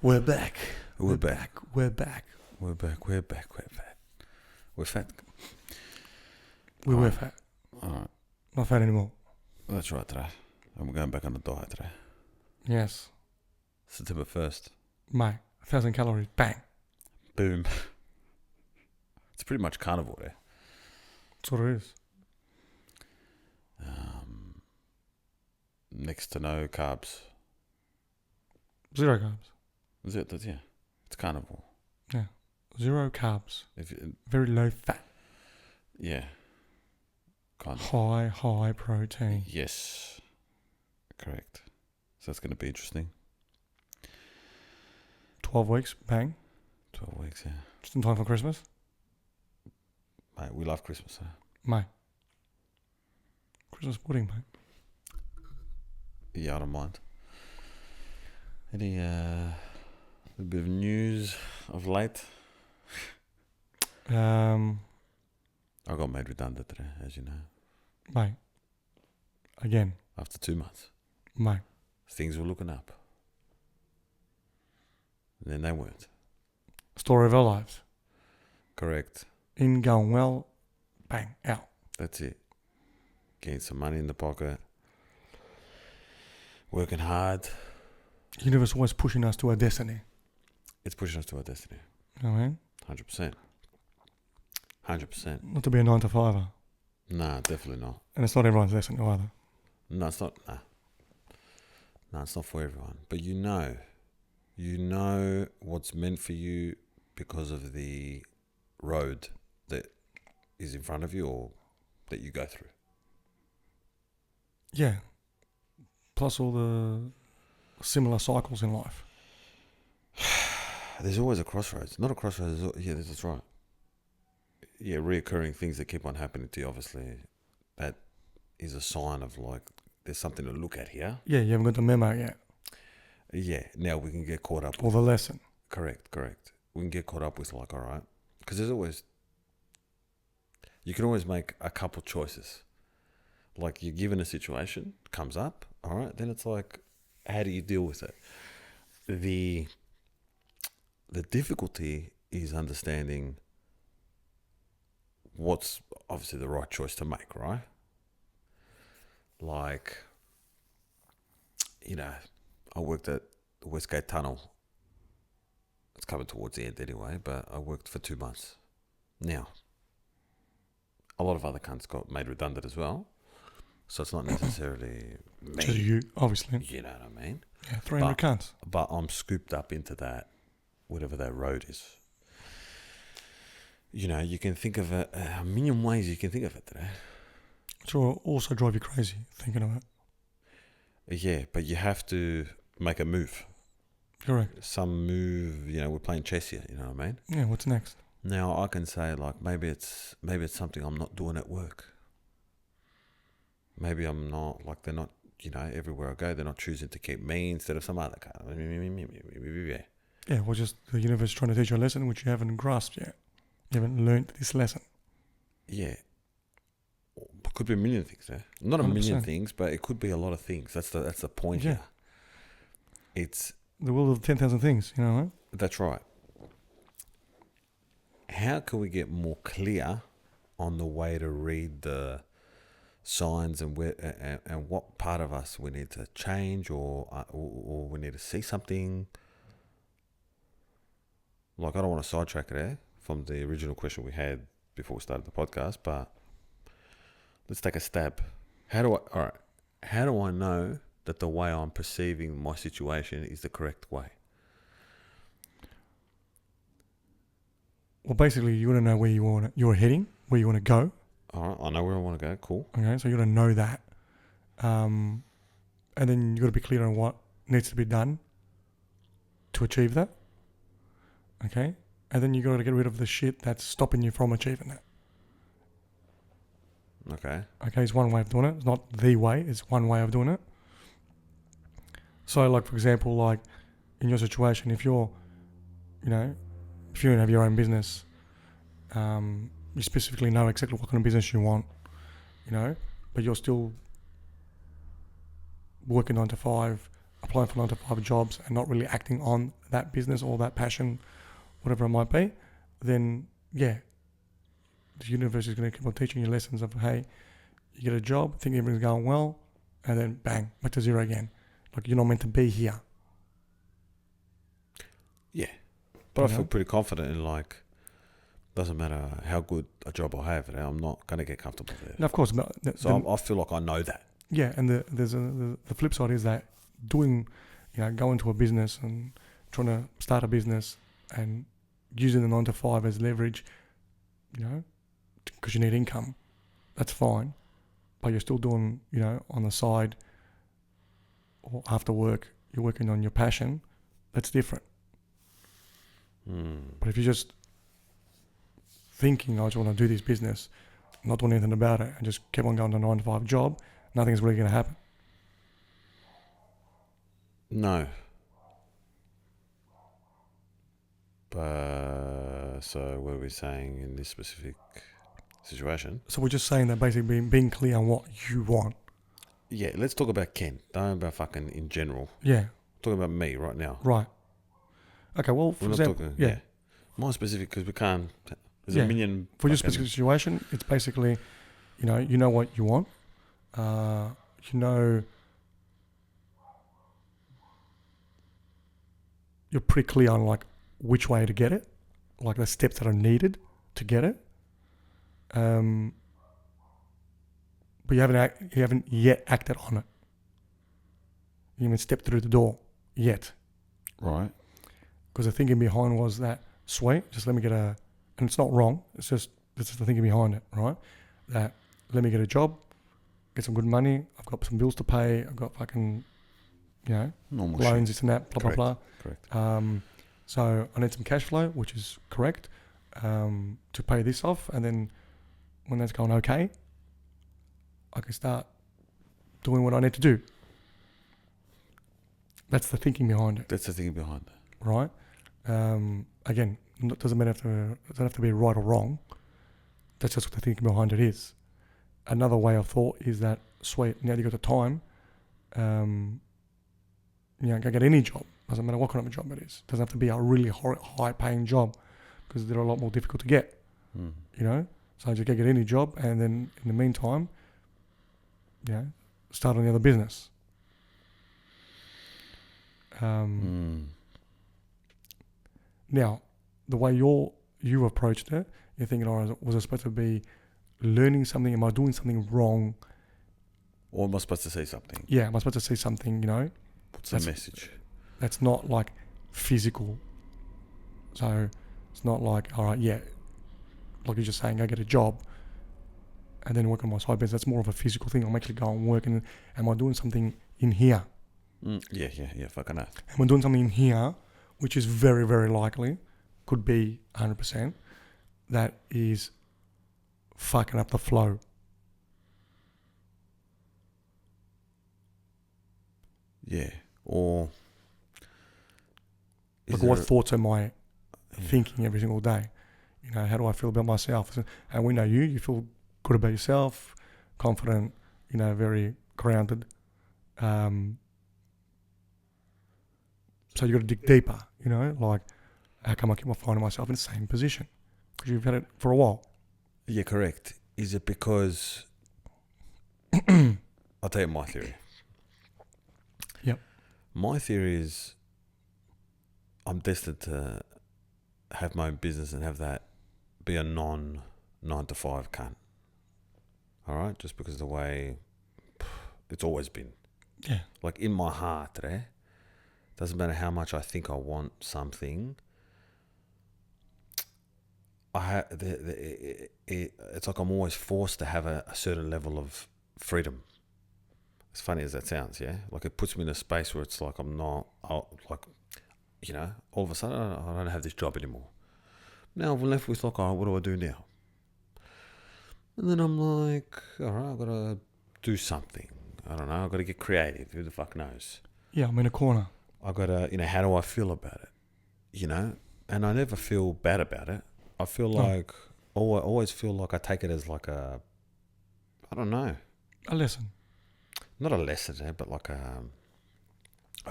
We're back. We're back. We're back. We're back. We're back. We're fat. We're fat. We were fat. Alright. Not fat anymore. That's right today. And we're going back on the diet today. Yes. September 1st. Mate, 1,000 calories. Bang. Boom. It's pretty much carnivore there. That's what it is. Next to no carbs. Zero carbs. Is it? Yeah. It's carnivore. Yeah. Zero carbs. If you, Very low fat. yeah. Kind of. High protein. Yes. Correct. So that's going to be interesting. 12 weeks. Bang. 12 weeks, yeah. Just in time for Christmas. Mate, we love Christmas, huh? Mate. Christmas pudding, mate. Yeah, I don't mind. Any a bit of news of late? I got made redundant today, as you know. Mate. Again. After 2 months. Mate. Things were looking up. And then they weren't. Story of our lives. Correct. In, going well. Bang. Out. That's it. Getting some money in the pocket. Working hard. The universe always pushing us to our destiny. It's pushing us to our destiny. You know what I mean? 100%. 100%. Not to be a 9-to-5er. Nah, definitely not. And it's not everyone's destiny either. No, it's not. No, it's not for everyone. But you know what's meant for you because of the road that is in front of you or that you go through. Yeah. Plus all the similar cycles in life. There's always a crossroads. Not a crossroads. Yeah, that's right. Yeah, reoccurring things that keep on happening to you, obviously. That is a sign of like, there's something to look at here. Yeah, you haven't got the memo yet. Yeah, now we can get caught up Or the lesson. Correct. We can get caught up with like, all right. Because you can always make a couple choices. Like you're given a situation, comes up, all right, then it's like, how do you deal with it? The difficulty is understanding what's obviously the right choice to make, right? Like, you know, I worked at the Westgate Tunnel. It's coming towards the end anyway, but I worked for 2 months. Now, a lot of other cunts got made redundant as well. So it's not necessarily me. Just you, obviously. You know what I mean? Yeah, 300 cunts. But I'm scooped up into that, whatever that road is. You know, you can think of it a million ways you can think of it today. Which will also drive you crazy thinking of it. Yeah, but you have to make a move. Correct. Some move, you know, we're playing chess here, you know what I mean? Yeah, what's next? Now I can say like maybe it's something I'm not doing at work. Maybe I'm not, like they're not, you know, everywhere I go, they're not choosing to keep me instead of some other kind. Yeah, well, just the universe trying to teach you a lesson which you haven't grasped yet. You haven't learned this lesson. Yeah. It could be a million things there. Not a 100%. million things, but it could be a lot of things. That's the point here. It's the world of 10,000 things, you know what? That's right. How can we get more clear on the way to read the signs and where and what part of us we need to change or we need to see something? Like, I don't want to sidetrack there from the original question we had before we started the podcast, but let's take a stab. How do I know that the way I'm perceiving my situation is the correct way? Well, basically, you want to know where you're heading, where you want to go. All right, I know where I want to go. Cool. Okay, so you got to know that, and then you got to be clear on what needs to be done to achieve that. Okay, and then you got to get rid of the shit that's stopping you from achieving that. Okay. Okay, it's one way of doing it. It's not the way. It's one way of doing it. So, like for example, like in your situation, if you don't have your own business, you specifically know exactly what kind of business you want, but you're still working 9 to 5, applying for 9 to 5 jobs and not really acting on that business or that passion, whatever it might be, then yeah, the universe is going to keep on teaching you lessons of, hey, you get a job, think everything's going well, and then bang, back to zero again. Like, you're not meant to be here. Yeah. But I feel pretty confident in, like, doesn't matter how good a job I have, I'm not going to get comfortable there. No, of course. But I feel like I know that. Yeah, and the flip side is that going to a business and trying to start a business and using the 9 to 5 as leverage, because you need income, that's fine. But you're still doing, on the side or after work, you're working on your passion, that's different. But if you're just thinking, I just want to do this business, not doing anything about it, and just keep on going to a 9 to 5 job, nothing's really going to happen. No. But so what are we saying in this specific situation? So we're just saying that basically being clear on what you want. Yeah, let's talk about Ken. Don't about fucking in general. Yeah. Talking about me right now. Right. Okay, well, for example, More specific because we can't. There's a million. For your specific situation, it's basically, you know what you want. You're pretty clear on like which way to get it, like the steps that are needed to get it. But you haven't yet acted on it. You haven't stepped through the door yet. Right. Because the thinking behind was that, sweet, just let me get and it's not wrong, this is the thinking behind it, right? That let me get a job, get some good money, I've got some bills to pay, I've got fucking, normal loans, shit. this and that, blah, Correct. blah, blah. Correct. So I need some cash flow, which is correct, to pay this off, and then when that's going okay, I can start doing what I need to do. That's the thinking behind it. Right? Again, it doesn't have to be right or wrong. That's just what the thinking behind it is. Another way of thought is that, sweet, now you got the time, go get any job. Doesn't matter what kind of a job it is. Doesn't have to be a really high-paying job, because they're a lot more difficult to get. So just go get any job, and then in the meantime, start on the other business. Now, the way you approached it, you're thinking, was I supposed to be learning something? Am I doing something wrong? Or am I supposed to say something? Yeah, am I supposed to say something, What's the message? That's not like physical. So it's not like, all right, yeah, like you're just saying, I get a job and then work on my side business. That's more of a physical thing. I'm actually going and working. Am I doing something in here? Yeah, fucking earth. Am I doing something in here, which is very, very likely, could be 100%, that is fucking up the flow? Yeah, or... Like, what thoughts am I thinking every single day? How do I feel about myself? And we know you feel good about yourself, confident, very grounded. So you got to dig deeper, like, how come I keep finding myself in the same position? Because you've had it for a while. Yeah, correct. Is it because... I'll tell you my theory. Yep. My theory is I'm destined to have my own business and have that be a non 9 to 5 cunt. All right? Just because of the way it's always been. Yeah. Like in my heart, doesn't matter how much I think I want something. It's like I'm always forced to have a certain level of freedom. As funny as that sounds, yeah? Like it puts me in a space where it's like I'm not, all of a sudden I don't have this job anymore. Now I'm left with like, what do I do now? And then I'm like, all right, I've got to do something. I don't know, I've got to get creative. Who the fuck knows? Yeah, I'm in a corner. I've got to, how do I feel about it? And I never feel bad about it. I feel like, I always feel like I take it as like a lesson. Not a lesson, but like I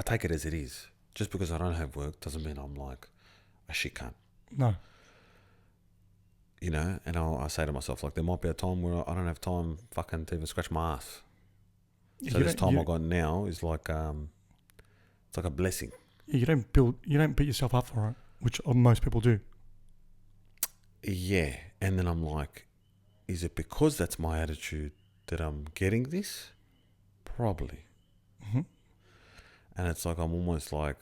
take it as it is. just because I don't have work doesn't mean I'm like a shit cunt. No. You know, and I say to myself, like, there might be a time where I don't have time fucking to even scratch my ass. So You this don't- time I got now is like, it's like a blessing. you don't beat yourself up for it, which most people do. Yeah. And then I'm like, is it because that's my attitude that I'm getting this? Probably. Mm-hmm. And it's like, I'm almost like,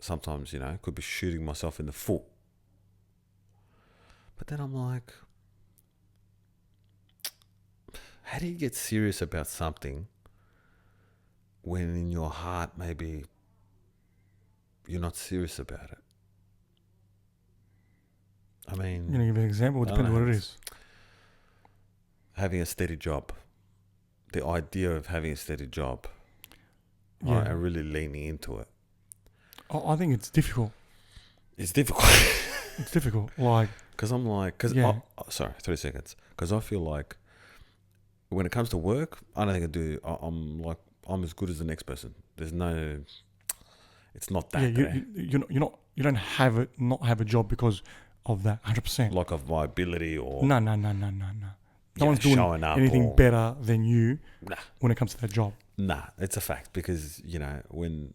sometimes, you know, could be shooting myself in the foot. But then I'm like, how do you get serious about something when in your heart maybe you're not serious about it? I mean, I'm going to give you an example. It I don't depends know. what it is. Having a steady job, the idea of having a steady job, Yeah. and really leaning into it. I think it's difficult. It's difficult. It's difficult. Like, Because I'm like, Yeah. sorry, 3 seconds. Because I feel like when it comes to work, I don't think I do. I'm like, I'm as good as the next person. There's no, it's not that. you don't not have a job because of that 100%. Like of my ability or No. No one's doing showing up anything or, better than you Nah, when it comes to that job. nah, it's a fact because you know when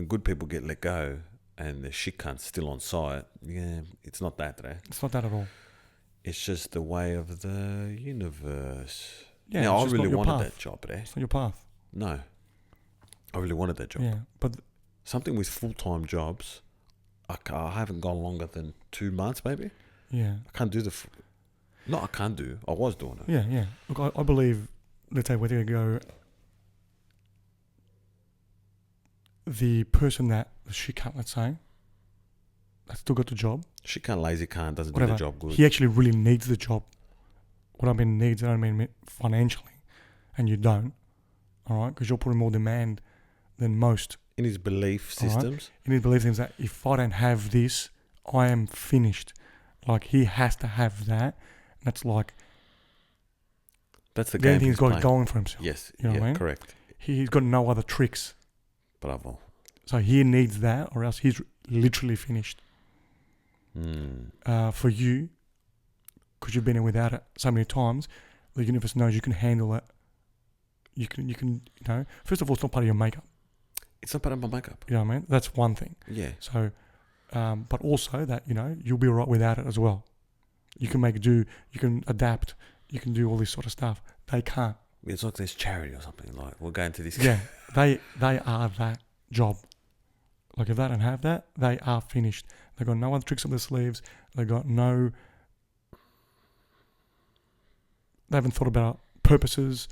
good people get let go and the shit cunts still on site, yeah, it's not that, right? It's not that at all. It's just the way of the universe. Yeah, now it's I just really not your wanted path. that job, eh? It's not your path. No, I really wanted that job. Yeah, but Something with full-time jobs, I haven't gone longer than 2 months, maybe. yeah, I can't do no, I can't do. I was doing it. yeah. Look, I believe, let's say, whether you go, the person that she can't, let's say, that still got the job, She can't lazy can't doesn't whatever. do the job good. He actually really needs the job. What I mean needs, I don't mean financially, and you don't, all right? Because you're putting more demand than most. In his belief All right. systems, In his belief systems that if I don't have this, I am finished. Like he has to have that. And that's like that's the the game only thing he's he's got playing. going for himself. Yes, You know what I mean? correct. He's got no other tricks. Bravo. So he needs that, or else he's literally finished. For you, because you've been in without it so many times, the universe knows you can handle it. You can, first of all, it's not part of your makeup. It's not part of my makeup. You know what I mean? That's one thing. Yeah. So, but also that, you'll be all right without it as well. You can make do, you can adapt, you can do all this sort of stuff. They can't. It's like there's charity or something. Like we're going to this. Yeah, they are that job. Like if they don't have that, they are finished. They got no other tricks up their sleeves. They haven't thought about purposes.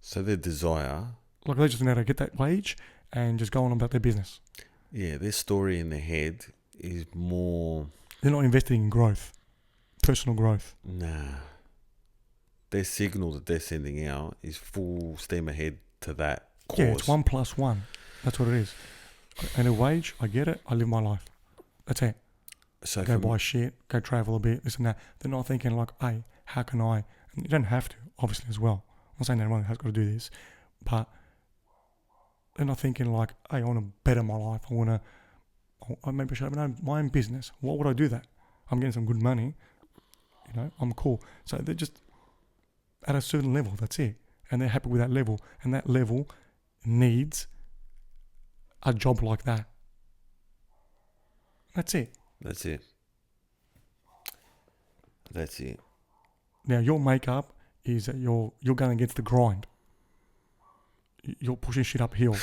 So their desire. Like they just know how to get that wage and just go on about their business. Yeah, their story in their head is more. They're not investing in growth, personal growth. Nah. Their signal that they're sending out is full steam ahead to that cause. Yeah, it's 1 + 1. That's what it is. And a wage, I get it. I live my life. That's it. So Go buy shit, go travel a bit, this and that. They're not thinking like, hey, how can I? And you don't have to, obviously, as well. I'm not saying everyone has got to do this, but they're not thinking like, hey, I want to better my life. Maybe I should have my own business. What would I do that? I'm getting some good money. I'm cool. So they're just at a certain level. That's it. And they're happy with that level. And that level needs a job like that. That's it. That's it. That's it. Now your makeup is that you're going against the grind. You're pushing shit uphill.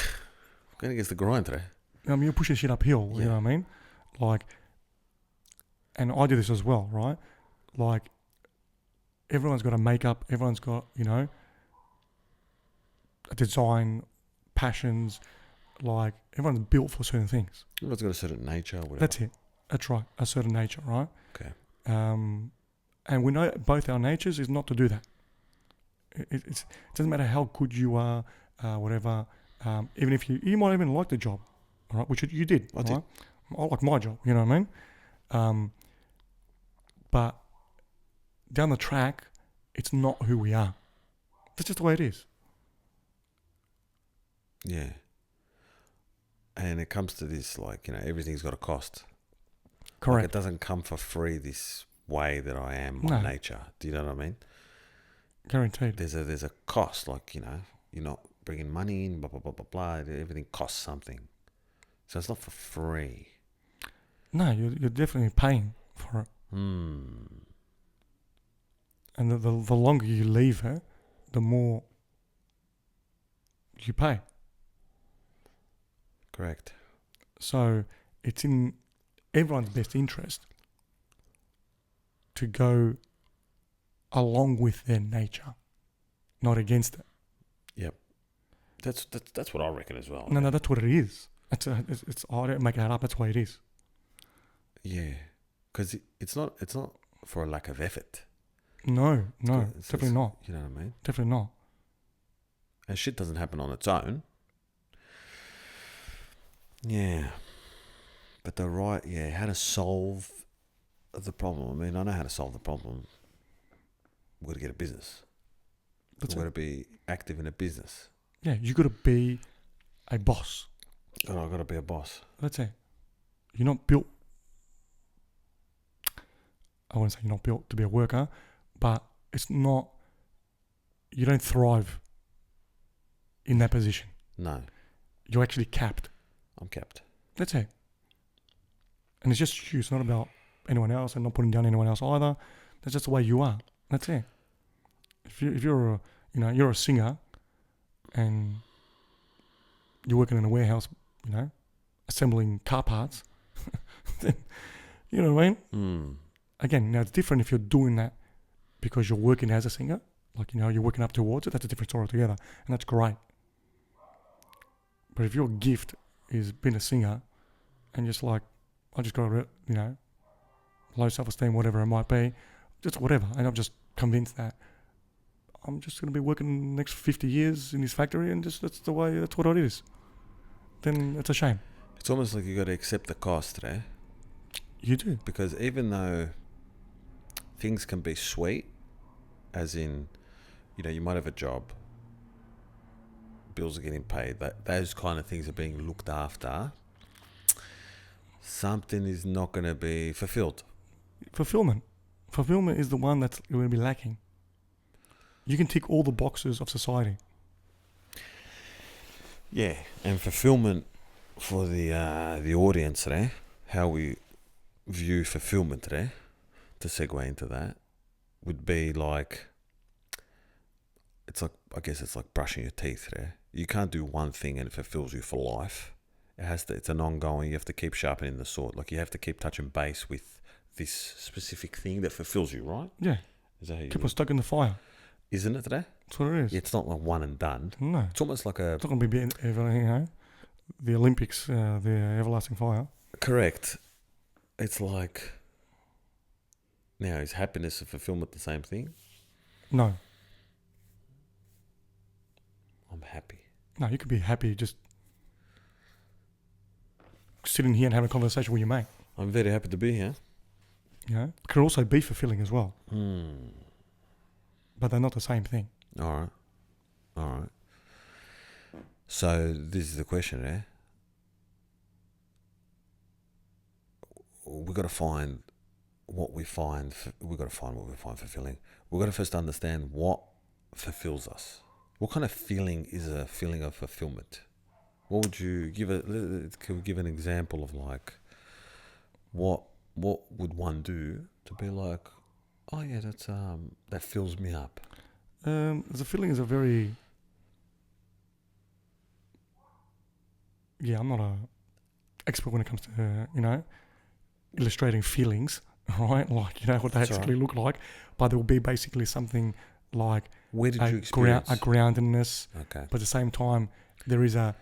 Going against the grind today. I mean, you're pushing shit uphill. Yeah. You know what I mean? Like, and I do this as well, right? Like, everyone's got a makeup. Everyone's got a design, passions. Like everyone's built for certain things. Everyone's got a certain nature. Whatever. That's it. That's right. A certain nature, right? Okay. And we know both our natures is not to do that. It doesn't matter how good you are, whatever. Even if you might even like the job, all right, which you did. I did. I like my job. You know what I mean? But down the track, it's not who we are. That's just the way it is. Yeah. And it comes to this, like, everything's got a cost. Like, Correct. it doesn't come for free this way that I am by No. nature. Do you know what I mean? Guaranteed. There's a cost, like, you're not bringing money in, blah, blah, blah, blah, blah. Everything costs something. So it's not for free. No, you're definitely paying for it. And the longer you leave it, the more you pay. Correct. So it's in everyone's best interest to go along with their nature, not against it. Yep. That's what I reckon as well. No, that's what it is. I don't make that up. That's why it is. Yeah. Because it's not for a lack of effort. No, It's definitely not. You know what I mean? Definitely not. And shit doesn't happen on its own. Yeah. But how to solve the problem. I mean, I know how to solve the problem. We've got to get a business. We've got to be active in a business. Yeah, you got to be a boss. I've got to be a boss. That's it. You're not built. I wouldn't say you're not built to be a worker, but it's not. You don't thrive in that position. No. You're actually capped. I'm capped. That's it. And it's just you. It's not about anyone else, and not putting down anyone else either. That's just the way you are. That's it. If you're a singer, and you're working in a warehouse, assembling car parts, then you know what I mean. Again, now it's different if you're doing that because you're working as a singer, like you're working up towards it. That's a different story altogether, and that's great. But if your gift is being a singer, and just like I just got low self-esteem, whatever it might be, just whatever, and I'm just convinced that I'm just going to be working the next 50 years in this factory, and just that's what it is. Then it's a shame. It's almost like you got to accept the cost, eh? You do. Because even though things can be sweet, as in, you might have a job, bills are getting paid, those kind of things are being looked after, something is not going to be fulfilled. Fulfillment is the one that's going to be lacking. You can tick all the boxes of society. Yeah, and fulfillment for the audience today, how we view fulfillment today, to segue into that, would be like, I guess it's like brushing your teeth today. You can't do one thing and it fulfills you for life. It's an ongoing, you have to keep sharpening the sword. Like you have to keep touching base with this specific thing that fulfills you, right? Yeah. Is that how you keep on stuck in the fire. Isn't it today? That's what it is. Yeah, it's not like one and done. No. It's almost like it's not going to be the Olympics, the everlasting fire. Correct. It's like, now is happiness and fulfillment the same thing? No. I'm happy. No, you could be happy just sitting here and having a conversation with your mate. I'm very happy to be here. It could also be fulfilling as well. But they're not the same thing. All right. So this is the question, eh? We've got to find what we find. We've got to find what we find fulfilling. We've got to first understand what fulfills us. What kind of feeling is a feeling of fulfillment? What would you give Could we give an example of like what would one do to be like, oh yeah, that's that fills me up? The feeling is a very I'm not a expert when it comes to illustrating feelings, right? Like what they actually look like, but there will be basically something like where did you experience a groundedness. Okay, but at the same time there is a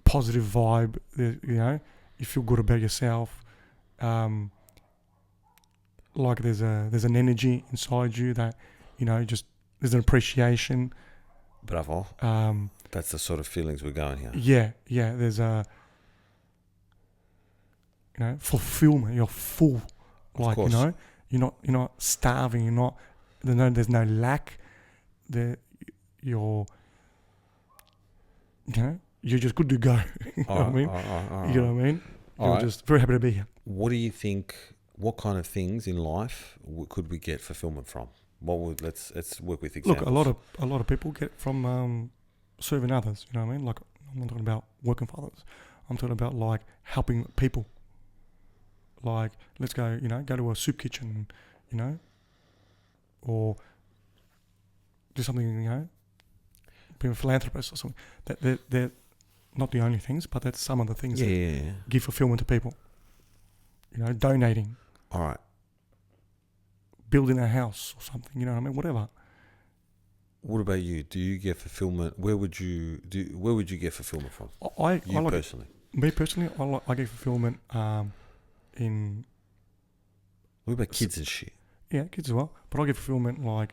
positive vibe. You feel good about yourself. Like there's an energy inside you that just there's an appreciation. Bravo. That's the sort of feelings we're going here. Yeah. There's a fulfillment. You're full. Like you're not starving. You're not. There's no lack. You're you're just good to go. You know what I mean? You know what I mean? You're just very happy to be here. What do you think? What kind of things in life could we get fulfillment from? Let's work with examples. Look, a lot of people get from serving others. You know what I mean? Like, I'm not talking about working for others. I'm talking about like helping people. Like, let's go, go to a soup kitchen, or do something, be a philanthropist or something. They're not the only things, but that's some of the things that give fulfillment to people. Donating. All right. Building a house or something, you know what I mean? Whatever. What about you? Do you get fulfillment? Where would you get fulfillment from? I personally. Me personally, I get fulfillment in. What about kids and shit? Yeah, kids as well. But I get fulfillment like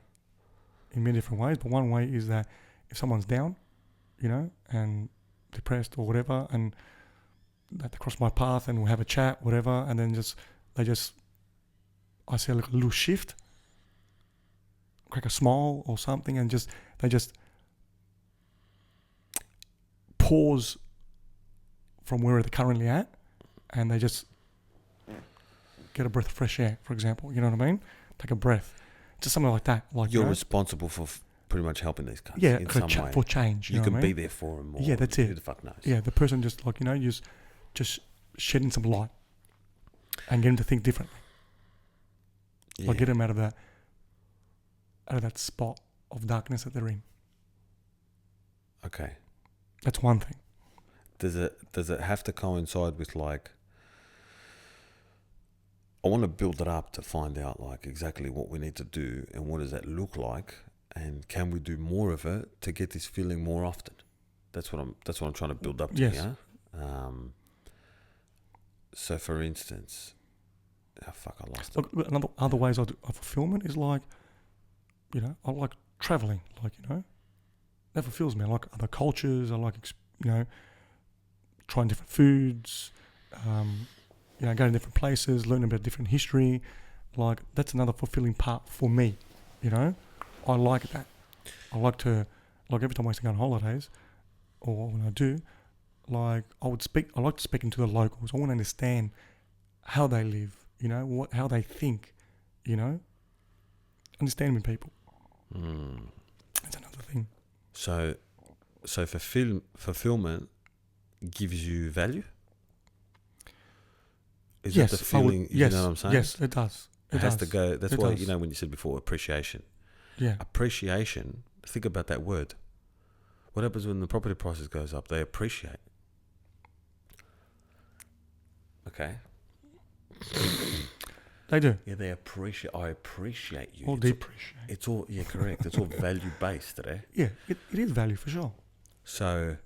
in many different ways. But one way is that if someone's down, and depressed or whatever, and they cross my path and we'll have a chat, whatever, and then I see like a little shift, crack a smile or something, and they just pause from where they're currently at, and they just get a breath of fresh air, for example. You know what I mean? Take a breath, just something like that. Like you're responsible for pretty much helping these guys. Yeah, in some way. For change. You can know be what I mean? there for them. Yeah, that's it. Who the fuck knows? Yeah, the person just just shedding some light and get them to think differently. Yeah. Like get them out of that spot of darkness that they're in. Okay. That's one thing. Does it have to coincide with like? I want to build it up to find out like exactly what we need to do and what does that look like, and can we do more of it to get this feeling more often? That's what I'm trying to build up to. Yes. Yeah. So for instance, I lost it. Look, other ways of fulfillment is like, I like traveling. Like that fulfills me. I like other cultures. I like trying different foods. Going to different places, learning about different history. Like, that's another fulfilling part for me, I like that. I like every time I used to go on holidays, or when I do, like, I like speaking to the locals. I want to understand how they live, how they think, understanding people. That's another thing. So fulfillment gives you value? Is it the feeling? You know what I'm saying? Yes, it does. It has to go. That's why, does. when you said before, appreciation. Yeah. Appreciation, think about that word. What happens when the property prices goes up? They appreciate. Okay. They do. Yeah, they appreciate. I appreciate you. Or depreciate. It's all, correct. It's all value-based, eh? Yeah, it is value for sure. So,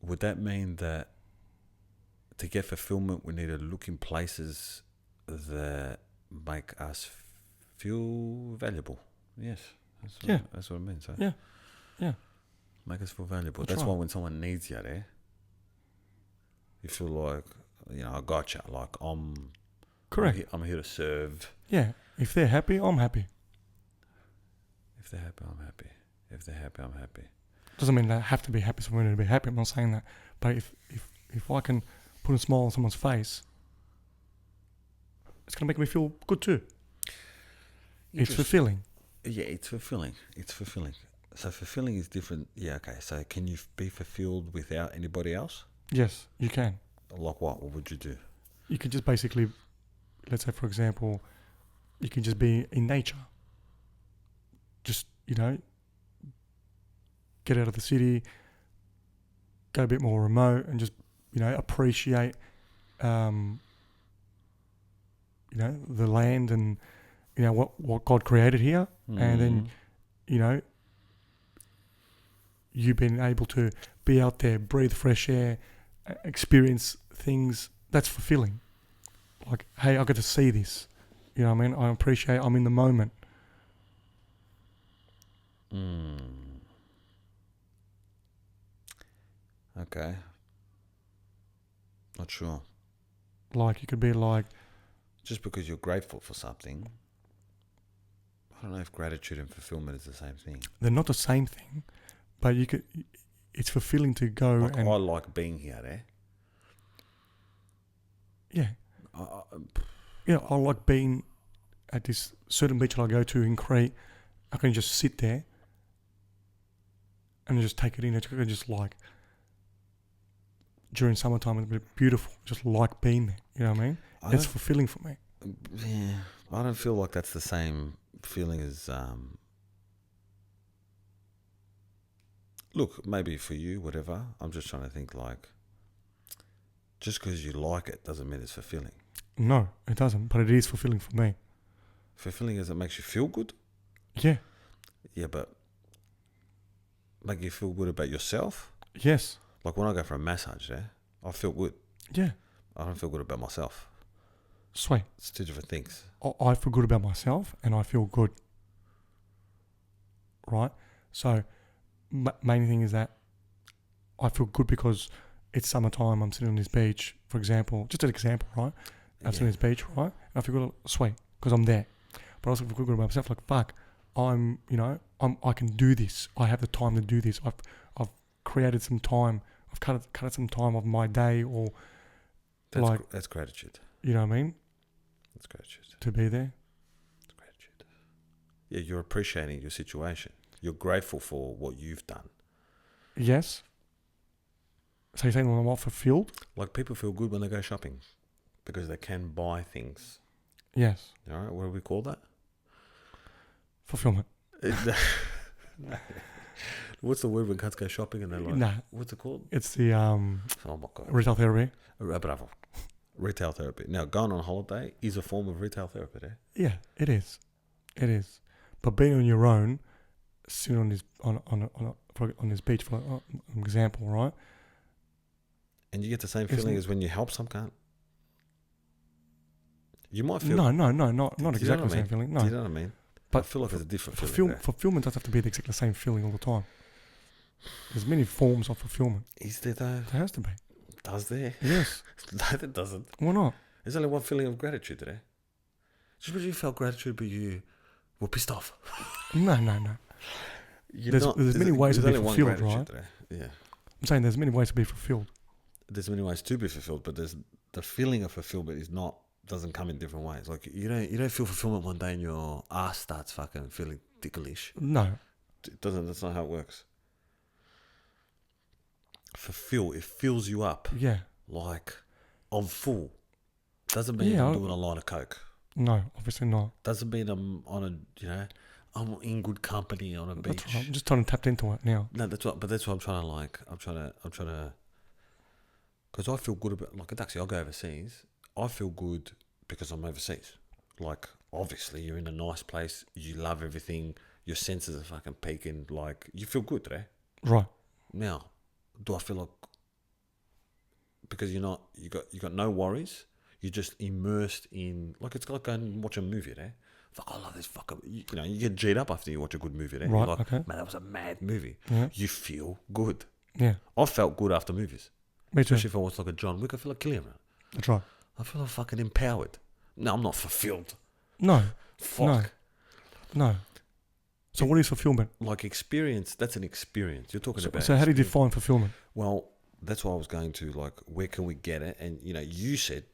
would that mean that to get fulfillment, we need to look in places that make us feel valuable? Yes. That's what it means. Eh? Yeah. Make us feel valuable. That's That's right. why when someone needs you there, you feel like, I gotcha. Like, Correct. I'm here to serve. Yeah. If they're happy, I'm happy. If they're happy, I'm happy. If they're happy, I'm happy. Doesn't mean they have to be happy for me to be happy. I'm not saying that. But if I can put a smile on someone's face, it's going to make me feel good too. It's fulfilling. Yeah, it's fulfilling. So fulfilling is different. Yeah, okay. So can you be fulfilled without anybody else? Yes, you can. Like what? What would you do? You can just basically, let's say for example, you can just be in nature. Just, get out of the city, go a bit more remote and just, appreciate, the land and, what God created here. And then, you being able to be out there, breathe fresh air, experience things, that's fulfilling. Like, hey, I got to see this. You know what I mean? I appreciate I'm in the moment. Okay. Not sure. Like, you could be like... Just because you're grateful for something, I don't know if gratitude and fulfillment is the same thing. They're not the same thing, but you could... it's fulfilling to go Like, and I like being here, there. yeah, I like being at this certain beach that I go to in Crete. I can just sit there and just take it in. I can just like during summertime it's beautiful. Just like being there. You know what I mean? It's fulfilling for me. Yeah, I don't feel like that's the same feeling as. Look, maybe for you, whatever. I'm just trying to think like. Just because you like it doesn't mean it's fulfilling. No, it doesn't. But it is fulfilling for me. Fulfilling as it makes you feel good. Yeah. Yeah, but make you feel good about yourself. Yes. Like when I go for a massage, I feel good. Yeah. I don't feel good about myself. Sweet. It's two different things. I feel good about myself and I feel good. Right? So, main thing is that I feel good because it's summertime. I'm sitting on this beach, for example. Just an example, right? I'm sitting on this beach, right? And I feel good, sweet, because I'm there. But I also feel good about myself. Like, fuck, I can do this. I have the time to do this. I've created some time. I've cut some time of my day, or that's gratitude. You know what I mean? That's gratitude. To be there. That's gratitude. Yeah, you're appreciating your situation. You're grateful for what you've done. Yes. So you're saying I'm not fulfilled? Like people feel good when they go shopping because they can buy things. Yes. All right, what do we call that? Fulfillment. What's the word when cunts go shopping and they're like, what's it called? It's the oh my God. Retail therapy. Bravo. Retail therapy. Now, going on holiday is a form of retail therapy, eh? Yeah, it is. It is. But being on your own, sitting on this on this beach, for an example, right? And you get the same feeling as when you help some cunt. You might feel... not exactly the same feeling. No. Do you know what I mean? But I feel like it's a different feeling. Fulfillment doesn't have to be exactly the same feeling all the time. There's many forms of fulfillment. Is there though? There has to be. Does there? Yes. No, there doesn't. Why not? There's only one feeling of gratitude there. Just because you felt gratitude but you were pissed off. No. There's many ways to be fulfilled, right? There. Yeah. I'm saying there's many ways to be fulfilled. There's many ways to be fulfilled, but there's the feeling of fulfillment doesn't come in different ways. Like you don't feel fulfillment one day and your ass starts fucking feeling ticklish. No. It doesn't. That's not how it works. It fills you up. Yeah. Like I'm full. Doesn't mean I'm doing a line of coke. No, obviously not. Doesn't mean I'm on I'm in good company on a beach. That's right. I'm just trying to tap into it now. No, that's what I'm trying to I'm trying to because I feel good about actually I'll go overseas. I feel good because I'm overseas. Like obviously you're in a nice place, you love everything, your senses are fucking peaking, like you feel good today. Right. Now, do I feel like because you got no worries, you're just immersed in it's like going and watch a movie there. Fuck, I love this fucking you get G'd up after you watch a good movie there. Right, You're like, okay. Man, that was a mad movie. Yeah. You feel good. Yeah. I felt good after movies. Me too. Especially if I watch like a John Wick, I feel like killing him. That's right. I feel like fucking empowered. No, I'm not fulfilled. No. Fuck. No. So what is fulfillment? Like experience, that's an experience. You're talking about. So how do you define fulfillment? Well, that's why I was going to where can we get it? And you said,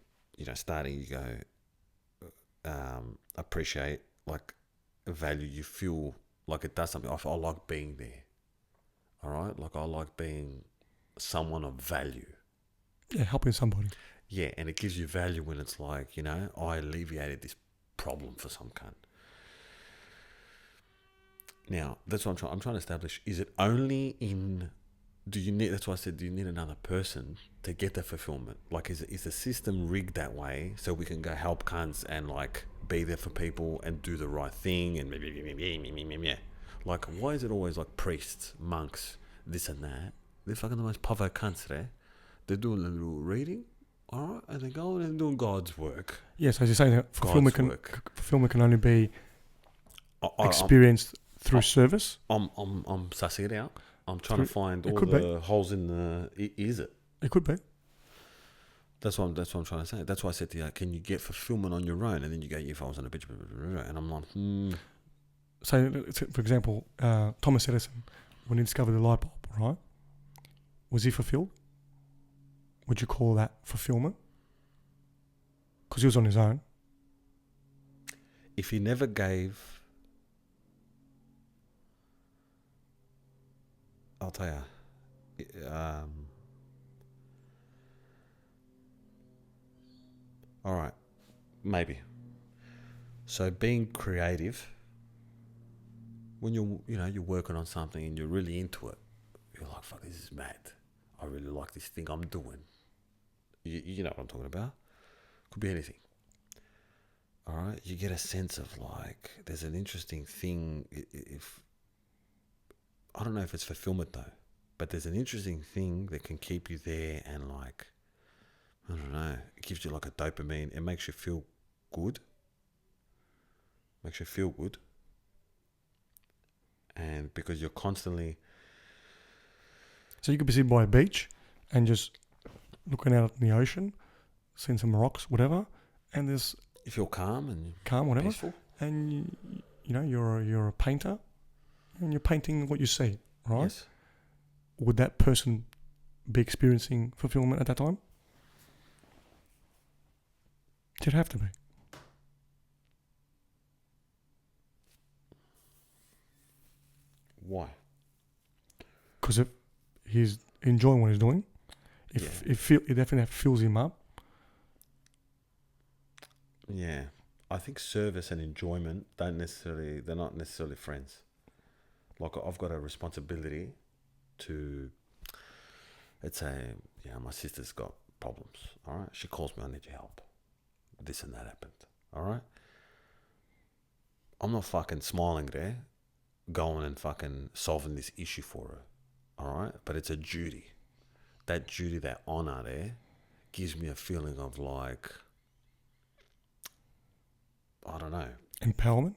starting you go, appreciate, value. You feel like it does something. I like being there. All right, I like being someone of value. Yeah, helping somebody. Yeah, and it gives you value when it's I alleviated this problem for some cunt. Now, that's what I'm trying to establish. Is it only in... that's why I said, do you need another person to get the fulfillment? Is the system rigged that way so we can go help cunts and, be there for people and do the right thing and... why is it always, priests, monks, this and that? They're fucking the most pavo cunts there. They're doing a little reading, all right, and they're going and doing God's work. Yes, as you're saying, that fulfillment can only be experienced through service. I'm sussing it out. I'm trying to find all the holes in the... Is it? It could be. That's what I'm trying to say. That's why I said to you, can you get fulfillment on your own? And then you go, if I was on a beach, and I'm like, So, for example, Thomas Edison, when he discovered the light bulb, right? Was he fulfilled? Would you call that fulfillment? Because he was on his own. If he never gave, I'll tell you, all right, maybe. So being creative, when you're working on something and you're really into it, you're like, fuck, this is mad. I really like this thing I'm doing. You know what I'm talking about? Could be anything. All right, you get a sense of like, there's an interesting thing. If I don't know if it's fulfillment though, but there's an interesting thing that can keep you there and like, I don't know, it gives you like a dopamine. It makes you feel good. And because you're constantly... So you could be sitting by a beach and just looking out at the ocean, seeing some rocks, whatever, and there's... You feel calm and whatever, peaceful. And you're a painter, and you're painting what you see, right? Yes. Would that person be experiencing fulfillment at that time? It'd have to be. Why? Because if he's enjoying what he's doing, it definitely fills him up. Yeah. I think service and enjoyment they're not necessarily friends. Like I've got a responsibility to, let's say, my sister's got problems, all right? She calls me, I need your help. This and that happened, all right? I'm not fucking smiling there, going and fucking solving this issue for her, all right? But it's a duty. That duty, that honor there, gives me a feeling of like, I don't know. Empowerment?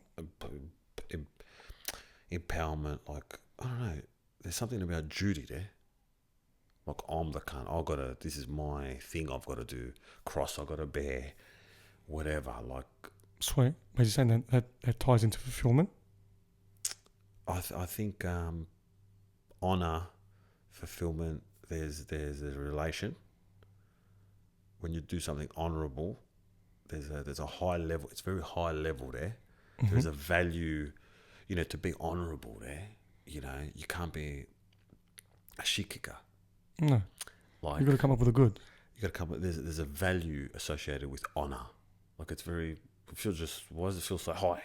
Empowerment, like, I don't know. There's something about duty there. Like, I'm the cunt. This is my thing I've got to do. Cross I've got to bear. Whatever, like... Sweet. But you're saying that ties into fulfillment? I think honor, fulfillment, there's a relation. When you do something honorable, there's a high level. It's very high level there. Mm-hmm. There's a value, to be honorable there. You can't be a shit kicker. No. Like, you've got to come up with a good. You got to come up. There's a value associated with honor. Like why does it feel so high?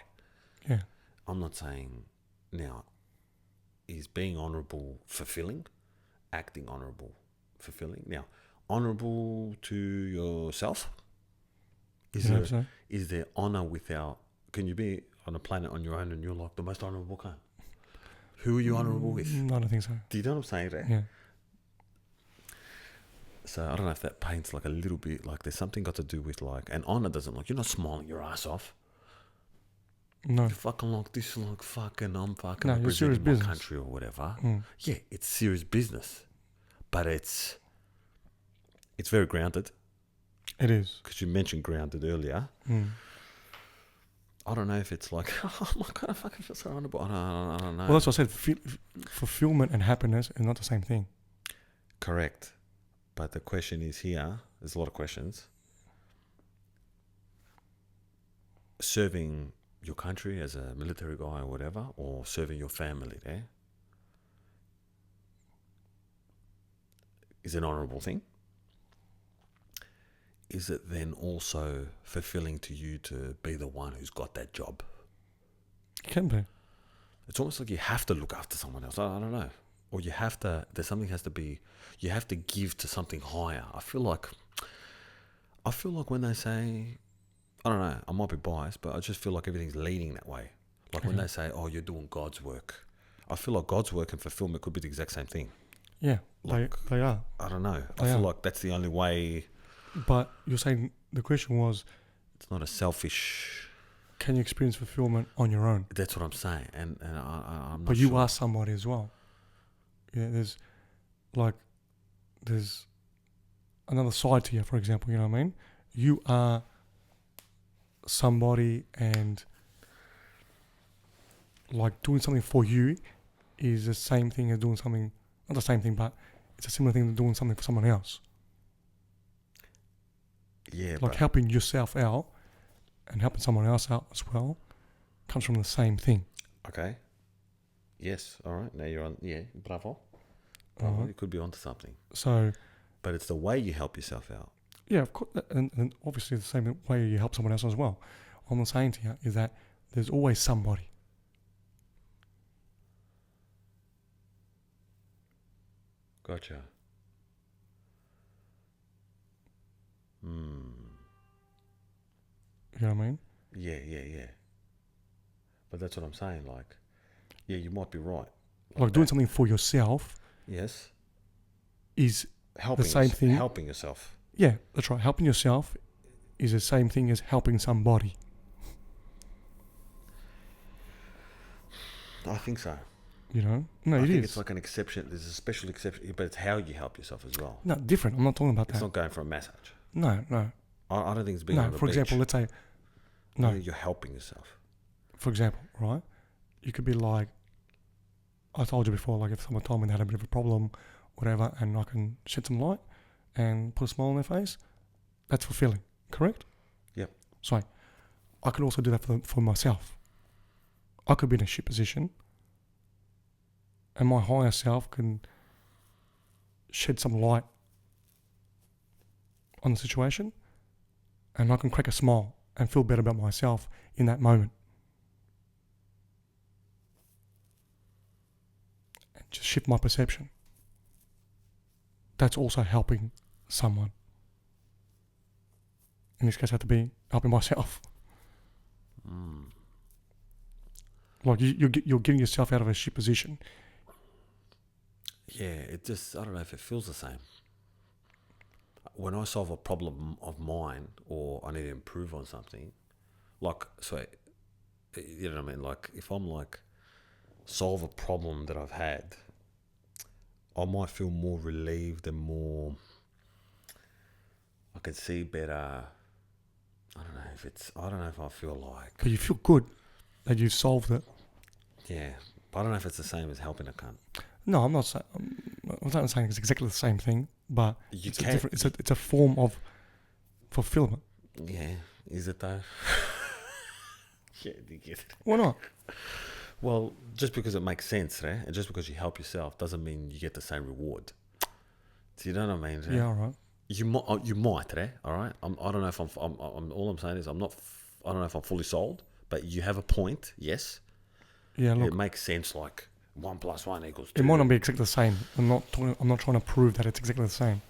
Yeah. I'm not saying now, is being honorable fulfilling? Acting honorable fulfilling? Now, honorable to yourself? Is there honor without... Can you be on a planet on your own and you're like the most honorable kind? Who are you honorable with? I don't think so. Do you know what I'm saying there? Yeah. So I don't know if that paints like a little bit like there's something got to do with like... And honor doesn't like... You're not smiling your ass off. No. You're fucking like this, like fucking... I'm fucking no, representing my country or whatever. Mm. Yeah, it's serious business. But it's very grounded. It is. Because you mentioned grounded earlier. Mm. I don't know if it's like, oh my God, I fucking feel so honorable. I don't know. Well, that's what I said. Fulfillment and happiness are not the same thing. Correct. But the question is here, there's a lot of questions. Serving your country as a military guy or whatever, or serving your family there, is an honourable thing. Is it then also fulfilling to you to be the one who's got that job? It can be. It's almost like you have to look after someone else. I don't know. Or you have to, you have to give to something higher. I feel like when they say, I don't know, I might be biased, but I just feel like everything's leading that way. Like when they say, oh, you're doing God's work. I feel like God's work and fulfillment could be the exact same thing. Yeah, like, they are. I don't know. I feel like that's the only way. But you're saying the question was... It's not a selfish... Can you experience fulfillment on your own? That's what I'm saying. And I'm not But you are somebody as well. Yeah, there's another side to you, for example, you know what I mean? You are somebody, and like doing something for you is the same thing as doing something, not the same thing, but it's a similar thing to doing something for someone else. Yeah, Like helping yourself out and helping someone else out as well comes from the same thing. Okay. Yes. All right. Now you're on. Yeah. Bravo. You could be onto something. So, but it's the way you help yourself out. Yeah, of course, and obviously the same way you help someone else as well. What I'm saying to you is that there's always somebody. Gotcha. You know what I mean? Yeah. But that's what I'm saying. Like, yeah, you might be right. Like doing something for yourself. Yes. Is helping the same thing. Helping yourself. Yeah, that's right. Helping yourself is the same thing as helping somebody. I think so. You know? No, I it think is. It's like an exception. There's a special exception, but it's how you help yourself as well. No, different. I'm not talking about that. It's not going for a massage. No. I don't think it's being on the for beach. example, let's say... No. I think you're helping yourself. For example, right? You could be like... I told you before, like if someone told me they had a bit of a problem, whatever, and I can shed some light and put a smile on their face, that's fulfilling, correct? Yep. So, I could also do that for myself. I could be in a shit position, and my higher self can shed some light on the situation, and I can crack a smile and feel better about myself in that moment. And just shift my perception. That's also helping someone. In this case, I have to be helping myself. Like you're getting yourself out of a shit position. Yeah, it just, I don't know if it feels the same. When I solve a problem of mine or I need to improve on something, like, so, you know what I mean? Like, if I'm like, solve a problem that I've had, I might feel more relieved and more, I can see better. I don't know if I feel like. But you feel good that you've solved it. Yeah, but I don't know if it's the same as helping a cunt. No, I'm not saying. I'm not saying it's exactly the same thing, but it's a form of fulfillment. Yeah, is it though? Yeah, you get it. Why not? Well, just because it makes sense, right? And just because you help yourself doesn't mean you get the same reward. Do you know what I mean? Right? Yeah, all right. You might, right? All right. I don't know if I'm. All I'm saying is I don't know if I'm fully sold, but you have a point. Yes. Yeah, look. It makes sense. Like 1 + 1 = 2. It might not be exactly the same. I'm not trying to prove that it's exactly the same.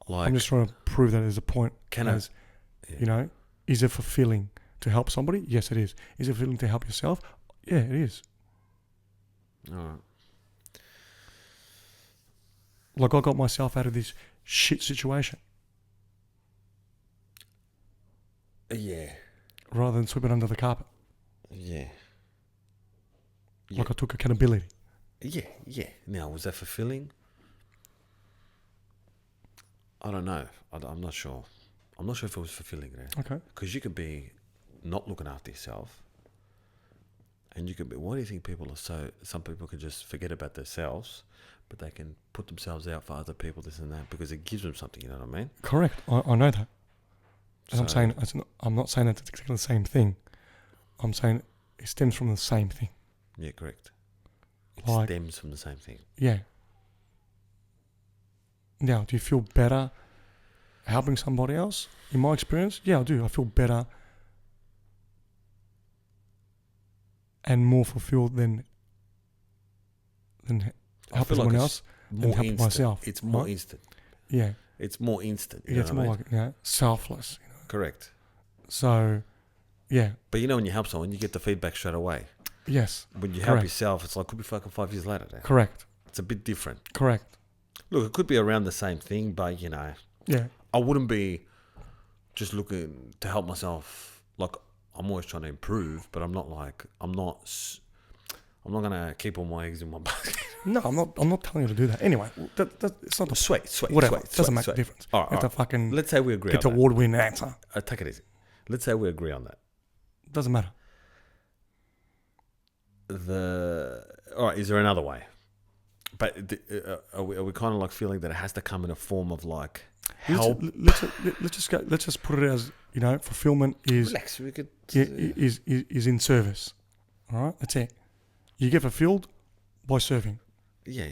Like, I'm just trying to prove that there's a point. You know, is it fulfilling to help somebody? Yes, it is. Is it fulfilling to help yourself? Yeah, it is. All right. Like I got myself out of this shit situation. Yeah. Rather than sweep it under the carpet. Yeah. Like I took accountability. Yeah. Now, was that fulfilling? I don't know. I'm not sure. I'm not sure if it was fulfilling there. Okay. Because you could be not looking after yourself. And you could be, why do you think people are so, some people can just forget about themselves, but they can put themselves out for other people, this and that, because it gives them something, you know what I mean? Correct. I know that. And So, I'm not saying that it's exactly the same thing. I'm saying it stems from the same thing. yeah, correct. It Like, stems from the same thing. Yeah. Now, do you feel better helping somebody else? In my experience, yeah, I do. I feel better and more fulfilled than helping someone else than helping myself. It's more right? instant. Yeah. It's more instant. You Yeah, know it's what I more mean? like selfless. You know? Correct. So, yeah. But you know, when you help someone, you get the feedback straight away. Yes. When you help yourself, it's like, could be fucking 5 years later. There. Correct. It's a bit different. Correct. Look, it could be around the same thing, but you know, Yeah. I wouldn't be just looking to help myself. Like, I'm always trying to improve, but I'm not gonna keep all my eggs in one basket. No, I'm not telling you to do that. Anyway, it's not the Sweet. whatever. It doesn't make a difference. All right, It's a fucking let's say we agree get on the that. award-winning answer. Take it easy. Let's say we agree on that. Doesn't matter. All right, is there another way? But are we kind of like feeling that it has to come in a form of like Let's, help? let's just put it as, fulfillment is Relax. We could. is in service. All right, that's it. You get fulfilled by serving. Yeah.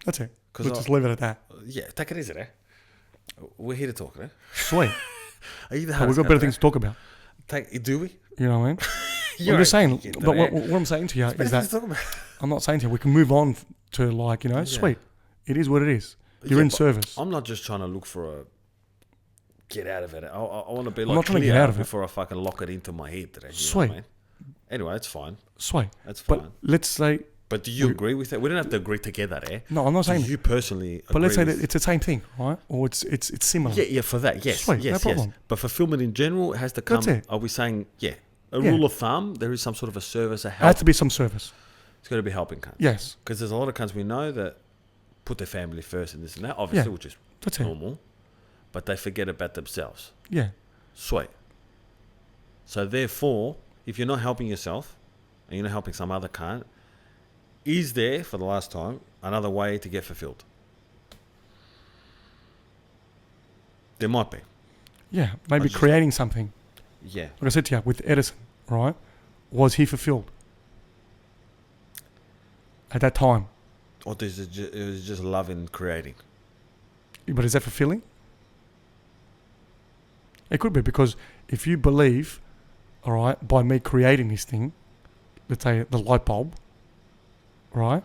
That's it. Let's just leave it at that. Yeah, take it easy, eh? We're here to talk, eh? Sweet. Are you the But we've hardest got better cunt, things to talk about. Do we? You know what I mean? You're I'm just saying. right, But eh? what I'm saying to you Better is things that to talk about. I'm not saying to you we can move on to sweet. It is what it is. You're in but service. I'm not just trying to look for a get out of it. I want to be not like trying to clear get out of it. before I fucking lock it into my head. You know Sweet. what I mean? Anyway, it's fine. Sweet. That's fine. But let's say. But do you agree with that? We don't have to agree together, eh? No, I'm not saying. Do you personally But let's say agree that it's the same thing, right? Or it's similar. Yeah, for that, yes. Sweet, yes, no problem. yes. But fulfillment in general, it has to come. That's it. Are we saying, a Yeah. rule of thumb, there is some sort of a service, a There help. has to be some service. It's got to be helping cunts. Yes. Because there's a lot of cunts we know that put their family first and this and that, obviously, Yeah. which is That's it. normal. But they forget about themselves. Yeah. Sweet. So therefore, if you're not helping yourself and you're not helping some other cunt, is there, for the last time, another way to get fulfilled? There might be. Yeah. Maybe creating something. Yeah. Like I said to you, with Edison, right? Was he fulfilled at that time? Or it was just love in creating. But is that fulfilling? It could be, because if you believe, all right, by me creating this thing, let's say the light bulb, right,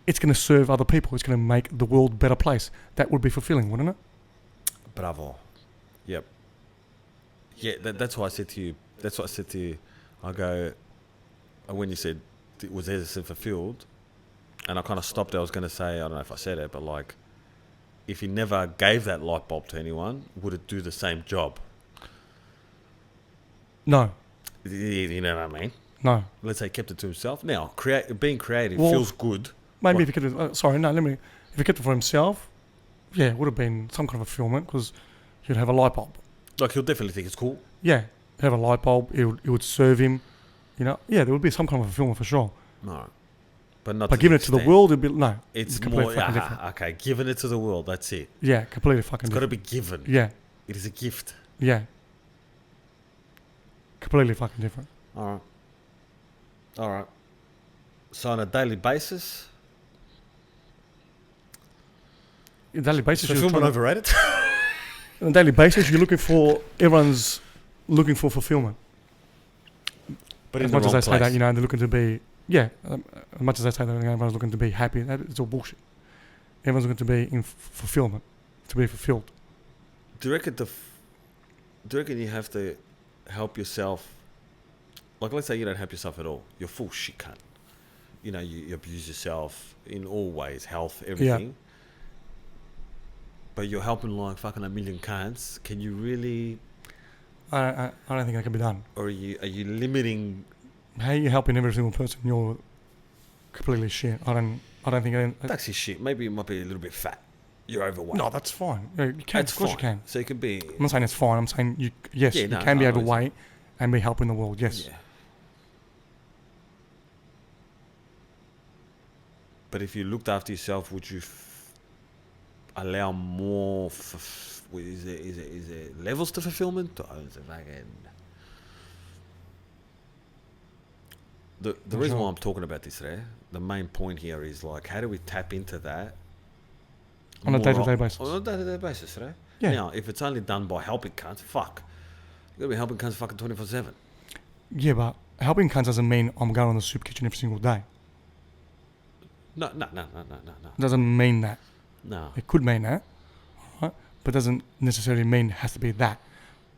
it's going to serve other people. It's going to make the world a better place. That would be fulfilling, wouldn't it? Bravo. Yep. Yeah, that's what I said to you. That's what I said to you. I go, when you said, was Edison fulfilled? And I kind of stopped. I was going to say, I don't know if I said it, but like, if he never gave that light bulb to anyone, would it do the same job? No. You know what I mean? No. Let's say he kept it to himself. Now, being creative Well, feels good. Maybe if he kept it, if he kept it for himself, yeah, it would have been some kind of fulfillment, because he'd have a light bulb. Like, he'll definitely think it's cool. Yeah, he'd have a light bulb. It would serve him. Yeah, there would be some kind of fulfillment for sure. No. But not. But giving it to the world, it'd be no. It's completely more. fucking different. Okay, giving it to the world. That's it. Yeah, completely fucking It's got to different. be given. Yeah, It is a gift. yeah. Completely fucking different. All right. So on a daily basis, On a daily basis, fulfillment overrated. on a daily basis, everyone's looking for fulfillment. But As in the much as wrong they say place. that, they're looking to be, as much as they say that everyone's looking to be happy, it's all bullshit. Everyone's looking to be in fulfillment, to be fulfilled. Do you reckon you have to help yourself? Like, let's say you don't help yourself at all. You're full shit cunt. You abuse yourself in all ways, health, everything. Yeah. But you're helping like fucking a million cunts. Can you really, I don't think that can be done. or are you limiting? How are you helping every single person? You're completely shit. I don't think That's his shit. Maybe you might be a little bit fat. You're overweight. No, that's fine. Yeah, you can. That's Of course fine. you can. So you can be. I'm not saying it's fine. I'm saying you can be overweight and be helping the world. Yes. Yeah. But if you looked after yourself, would you allow more? Is there levels to fulfillment? Or is it fucking... The reason why I'm talking about this, the main point here is like, how do we tap into that On a day-to-day basis. On a day-to-day basis, right? Yeah. Now, if it's only done by helping cunts, you gotta be helping cunts fucking 24/7. Yeah, but helping cunts doesn't mean I'm going to the soup kitchen every single day. No. It doesn't mean that. No. It could mean that, right? But doesn't necessarily mean it has to be that.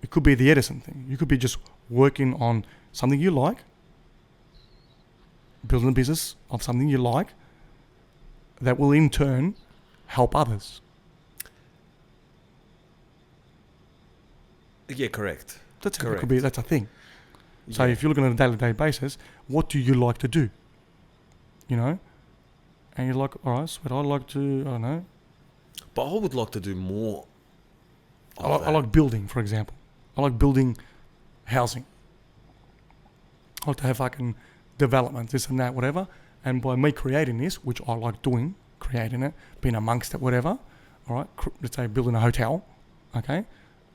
It could be the Edison thing. You could be just working on something you like, building a business of something you like, that will in turn help others. Yeah, correct. That's correct. It could be, that's a thing. So Yeah. if you're looking on a day-to-day basis, what do you like to do? And you're like, all right, sweet, I like to, I don't know. But I would like to do more. I like building, for example. I like building housing. I like to have fucking development, this and that, whatever. And by me creating this, which I like doing, creating it, being amongst it, whatever. All right, let's say building a hotel. Okay,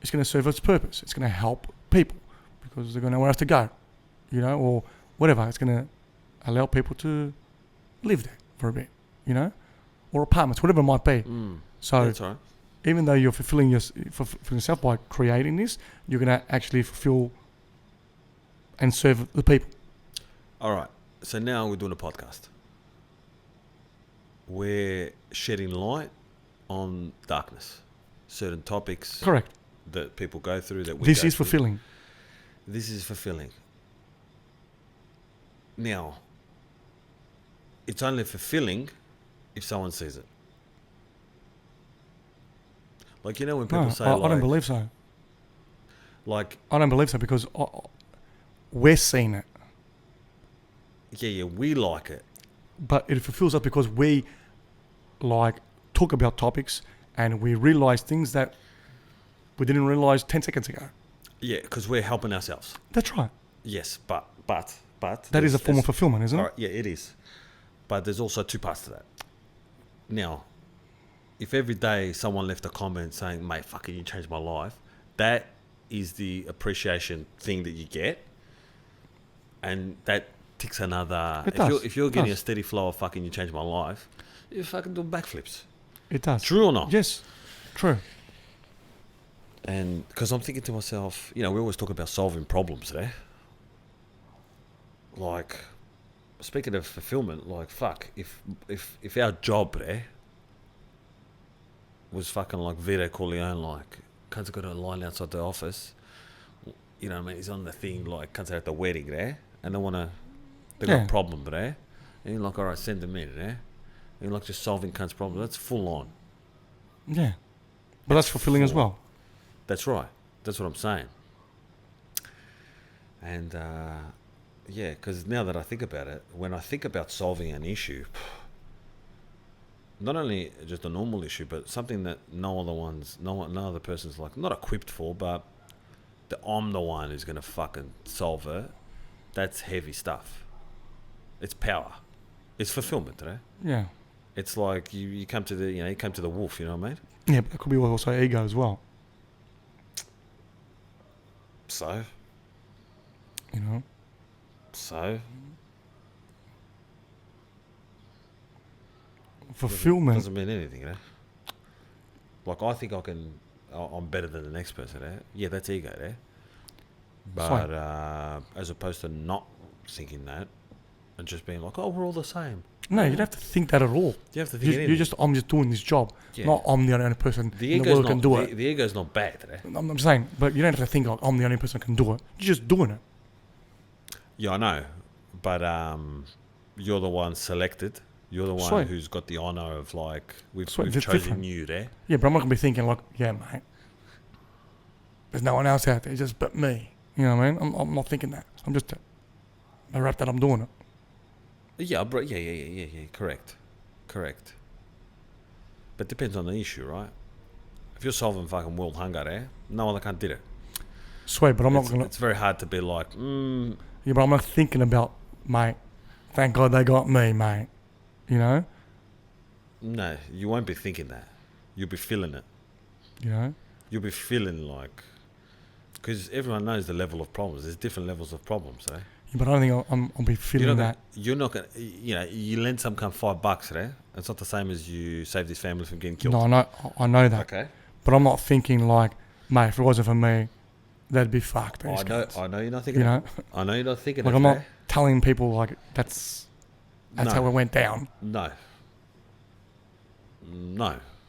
it's going to serve its purpose. It's going to help people because they're going to know where else to go, or whatever. It's going to allow people to live there for a bit, or apartments, whatever it might be. So That's right. even though you're fulfilling yourself by creating this, you're going to actually fulfill and serve the people. All right. So now we're doing a podcast. We're shedding light on darkness, certain topics. Correct. That people go through. This is fulfilling. This is fulfilling. Now, it's only fulfilling if someone sees it. Like, when people say, I don't believe so. Like, I don't believe so because we're seeing it. yeah, we like it. But it fulfills us because we talk about topics and we realise things that we didn't realise 10 seconds ago. Yeah, because we're helping ourselves. That's right. Yes, but that is a form of fulfilment, isn't it? All right, yeah, it is. But there's also two parts to that. Now, if every day someone left a comment saying, mate, fucking you changed my life, that is the appreciation thing that you get. And that ticks another... If you're getting a steady flow of fucking you changed my life, you're fucking doing backflips. It does. True or not? Yes, true. And because I'm thinking to myself, we always talk about solving problems there. Like, speaking of fulfillment, like, fuck, if our job there was fucking like Vito Corleone, like, cunts got a line outside the office, he's on the thing, like, cunts are at the wedding there, and they got a problem there, and you're like, all right, send them in there, and you're like, just solving cunts' problems, that's full on. Yeah. But that's fulfilling as well. That's right. That's what I'm saying. And, because now that I think about it, when I think about solving an issue, not only just a normal issue, but something that no other person's like, not equipped for, but I'm the one who's going to fucking solve it, that's heavy stuff. It's power. It's fulfillment, right? Yeah. It's like you come to the wolf, you know what I mean? Yeah, but it could be also ego as well. So? So? Fulfillment doesn't mean anything, Like, I think I'm better than the next person, Yeah, that's ego, But as opposed to not thinking that and just being like, oh, we're all the same. No, you don't have to think that at all. You have to think anything. I'm just doing this job. Yeah. Not I'm the only person the in the world who can do it. The ego's not bad, I'm saying, but you don't have to think like I'm the only person who can do it. You're just doing it. Yeah, I know. But you're the one selected. You're the one who's got the honour of, like, we've chosen different. You there. Yeah, but I'm not going to be thinking like, yeah, mate, there's no one else out there, just but me. You know what I mean? I'm not thinking that. I'm just a rap that I'm doing it. Yeah, bro. Yeah. Correct. But it depends on the issue, right? If you're solving fucking world hunger, no other country did it. Sweet, but I'm not going to... It's very hard to be like, Yeah, but I'm not thinking about, mate, thank God they got me, mate. No, you won't be thinking that. You'll be feeling it. You'll be feeling like... Because everyone knows the level of problems. There's different levels of problems, Yeah, but I don't think I'll be feeling that. You're not going to... you lend some kind of $5, It's not the same as you save this family from getting killed. No, I know that. Okay. But I'm not thinking like, mate, if it wasn't for me, they'd be fucked. I know you're not thinking that. I know you're not thinking that. Like, I'm not telling people like that's how it went down. No.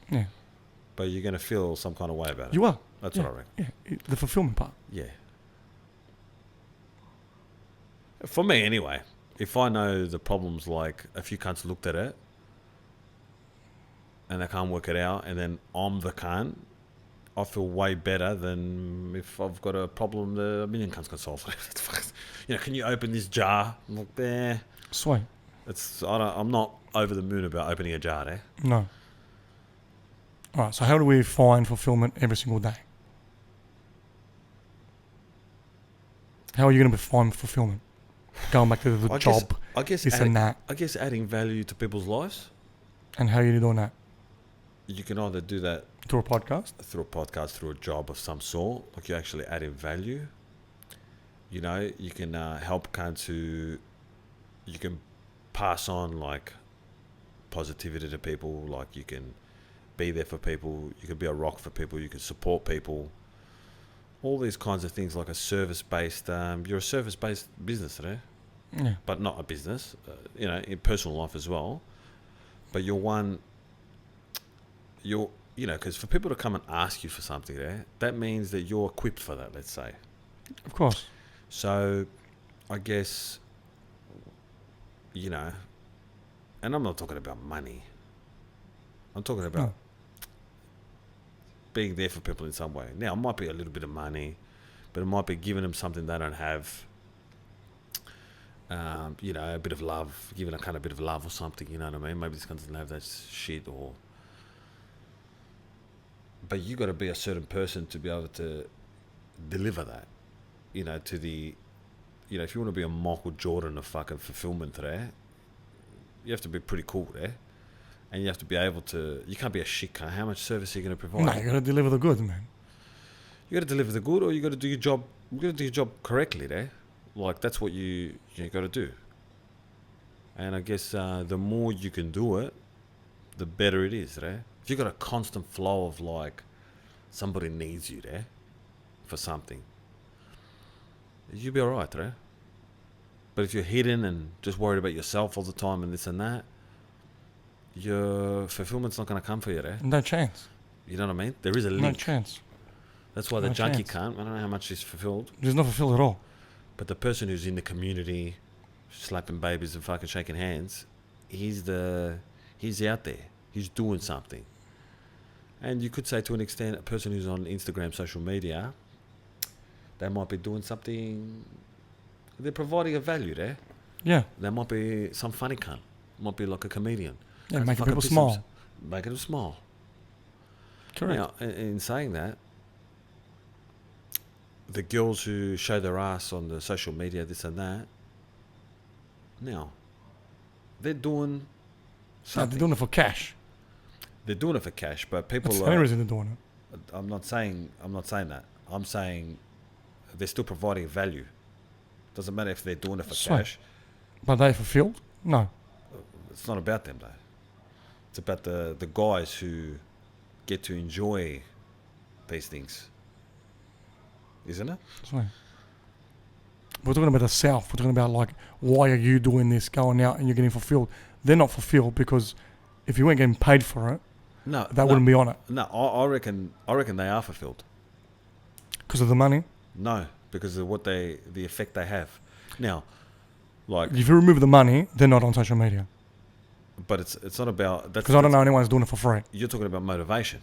Yeah. But you're going to feel some kind of way about it. You are. That's what I reckon. Yeah, the fulfillment part. Yeah. For me, anyway, if I know the problem's like a few cunts looked at it and they can't work it out, and then I'm the cunt, I feel way better than if I've got a problem that a million cunts can solve. Can you open this jar? I'm like, there. Sweet. I'm not over the moon about opening a jar, No. All right, so how do we find fulfillment every single day? How are you going to find fulfillment? Going back to the job, I guess this and that. I guess adding value to people's lives. And how are you doing that? You can either do that Through a podcast? through a podcast, through a job of some sort, like you're actually adding value. You know, you can help you can pass on like positivity to people, like you can be there for people, you can be a rock for people, you can support people, all these kinds of things, like a service-based, you're a service-based business today, Yeah. but not a business, you know, in personal life as well. But you know, because for people to come and ask you for something there, that means that you're equipped for that, let's say. Of course. So, I guess, you know, and I'm not talking about money. I'm talking about No. being there for people in some way. Now, it might be a little bit of money, but it might be giving them something they don't have. You know, a bit of love, giving a kind of bit of love or something, you know what I mean? Maybe this guy doesn't have that shit or... But you got to be a certain person to be able to deliver that, you know, to the... You know, if you want to be a Michael Jordan of fucking fulfillment there, you have to be pretty cool there. And you have to be able to... You can't be a shit cunt. How much service are you going to provide? No, you got to deliver the goods, man. You got to deliver the good, or you got to do your job. You got to do your job correctly there. Like that's what you got to do. And I guess the more you can do it, the better it is, right? If you got a constant flow of like somebody needs you there for something, you'll be alright, right? But if you're hidden and just worried about yourself all the time and this and that, your fulfillment's not going to come for you, right? No chance. You know what I mean? There is a No link. chance. That's why the No junkie chance. can't. I don't know how much he's fulfilled. There's no fulfilled at all. But the person who's in the community, slapping babies and fucking shaking hands, he's out there. He's doing something. And you could say to an extent, a person who's on Instagram, social media, they might be doing something, they're providing a value there. Yeah. They might be some funny cunt. Might be like a comedian. Yeah, That's making fucking people piss smile. them- Making them smile. Correct. Now, in saying that, the girls who show their ass on the social media, this and that, now, they're doing No, something. they're doing it for cash. They're doing it for cash, but people That's the only are... reason they're doing it. I'm not saying that. I'm saying they're still providing value. Doesn't matter if they're doing it for Sweet. cash. But they fulfilled? No. It's not about them, though. It's about the guys who get to enjoy these things. Isn't it? Sweet. We're talking about the self. We're talking about like, why are you doing this, going out and you're getting fulfilled? They're not fulfilled because if you weren't getting paid for it, No, that wouldn't be on it. No, I reckon they are fulfilled. Because of the money. No, because of the effect they have. Now, like, If you remove the money, they're not on social media. but it's not about... Because I don't know anyone's doing it for free. You're talking about motivation.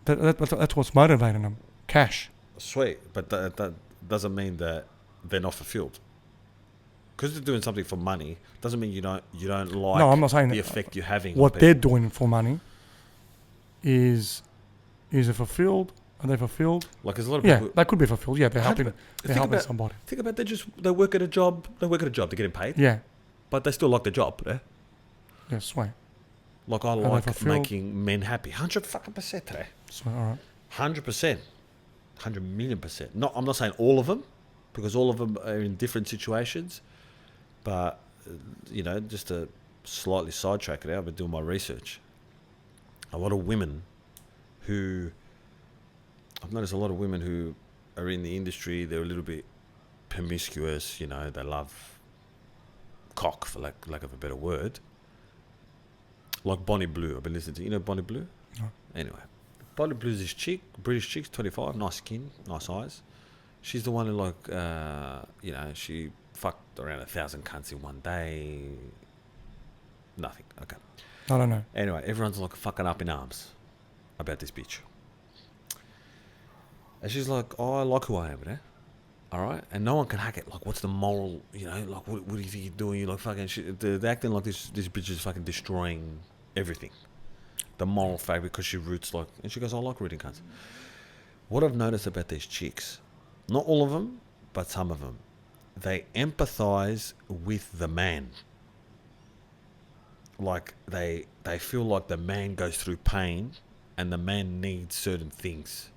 That's what's motivating them. Cash. Sweet, but that doesn't mean that they're not fulfilled. Because they're doing something for money doesn't mean you don't like No, I'm not saying the that. effect you're having. What on they're people. doing for money is it fulfilled? Are they fulfilled? Like there's a lot of Yeah, people. they could be fulfilled. Yeah, they're helping. They're Think helping about- somebody. Think about they work at a job. They work at a job. They're getting paid, Yeah. but they still like the job. Eh? Yeah, sweet. Like I they like fulfilled? making men happy. 100% eh? Sweet. All right. 100%, 100,000,000%. Not, I'm not saying all of them, because all of them are in different situations. But you know, just to slightly sidetrack it out, I've been doing my research. A lot of women who I've noticed a lot of women who are in the industry. They're a little bit promiscuous. You know, they love cock, for lack of a better word. Like Bonnie Blue, I've been listening to. You know Bonnie Blue? No. Anyway, Bonnie Blue's this chick, British chick, 25, nice skin, nice eyes. She's the one who like, you know, she fucked around 1,000 cunts in one day. Nothing. Okay. I don't know. Anyway, everyone's like fucking up in arms about this bitch. And she's like, oh, I like who I am, eh? All right? And no one can hack it. Like, what's the moral, you know? Like, what do you think you're doing? You're like fucking shit. They're acting like this bitch is fucking destroying everything. The moral fabric, because she roots like... And she goes, I like rooting cunts. What I've noticed about these chicks, not all of them, but some of them, they empathize with the man. like they feel like the man goes through pain and the man needs certain things.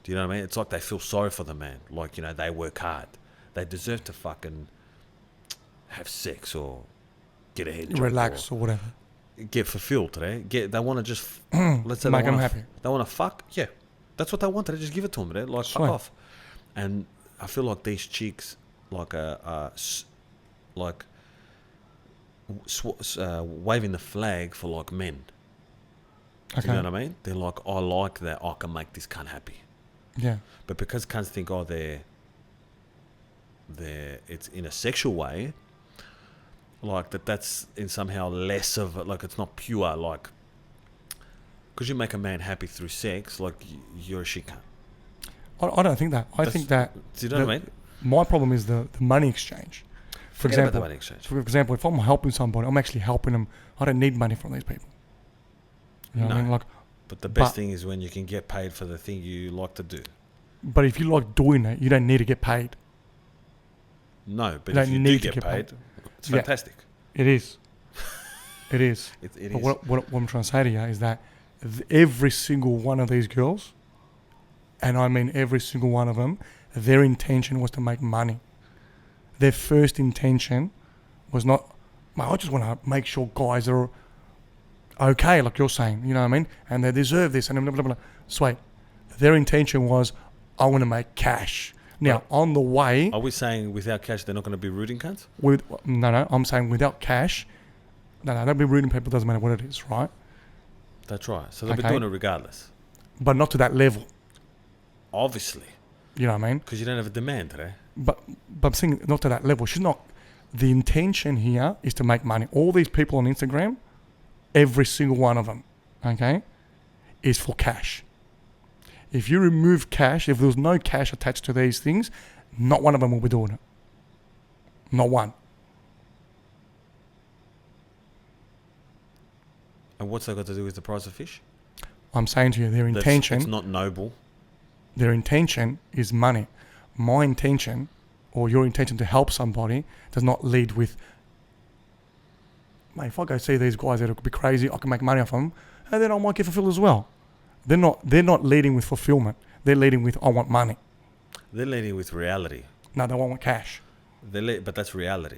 Do you know what I mean? It's like they feel sorry for the man. Like, you know, they work hard. They deserve to fucking have sex or get a head job. Relax or whatever. Get fulfilled today. They want to just let's say Make they them want happy. They want to fuck. Yeah, that's what they want today. Just give it to them today. Like Sweet. fuck off. And I feel like these chicks like like waving the flag for like men. Okay. You know what I mean? They're like, I like that. I can make this cunt happy. Yeah. But because cunts think, oh, they're it's in a sexual way, like that's in somehow less of it, like it's not pure, like because you make a man happy through sex, like you're a shit cunt. I don't think that. I think that. Do you know what I mean? My problem is the money exchange. For Forget about example, the money exchange. for example, if I'm helping somebody, I'm actually helping them. I don't need money from these people. You know what I mean? Like, But the best thing is when you can get paid for the thing you like to do. but if you like doing it, you don't need to get paid. No, but You if don't you need do to get get paid, paid. it's Yeah. fantastic. It is. It is. It But is. what I'm trying to say to you is that every single one of these girls, and I mean every single one of them, their intention was to make money. Their first intention was not, "Mate, I just want to make sure guys are okay," like you're saying, you know what I mean? And they deserve this, and blah, blah, blah. Sweet. Their intention was, I want to make cash. Now, Right. on the way, Are we saying without cash they're not going to be rooting cunts? no, I'm saying without cash, no, don't be rooting people, doesn't matter what it is, right? That's right. So they'll be Okay. doing it regardless. But not to that level, Obviously. you know what I mean? Because you don't have a demand today. But I'm saying not to that level. She's not. The intention here is to make money. All these people on Instagram, every single one of them, okay, is for cash. If you remove cash, if there's no cash attached to these things, not one of them will be doing it. Not one. And what's that got to do with the price of fish? I'm saying to you, their intention. It's not noble. Their intention is money. My intention, or your intention to help somebody, does not lead with, mate, if I go see these guys that could be crazy, I can make money off them, and then I might get fulfilled as well. They're not leading with fulfillment. They're leading with, I want money. They're leading with reality. No, they want cash. But that's reality.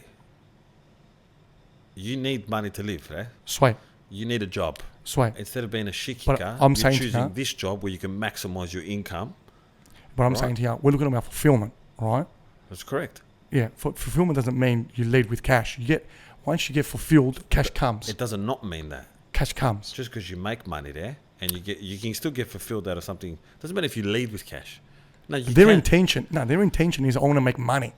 You need money to live, right? Sweet. You need a job. Sweet. Instead of being a shit But kicker, I'm you're saying to choosing you- this job where you can maximize your income. But I'm Right. saying to you, we're looking about fulfillment, right? That's correct. Yeah, fulfillment doesn't mean you lead with cash. Once you get fulfilled, cash comes. It doesn't not mean that. Cash comes. Just because you make money there and you can still get fulfilled out of something. Doesn't matter if you lead with cash. No, you Their can. intention is I want to make money.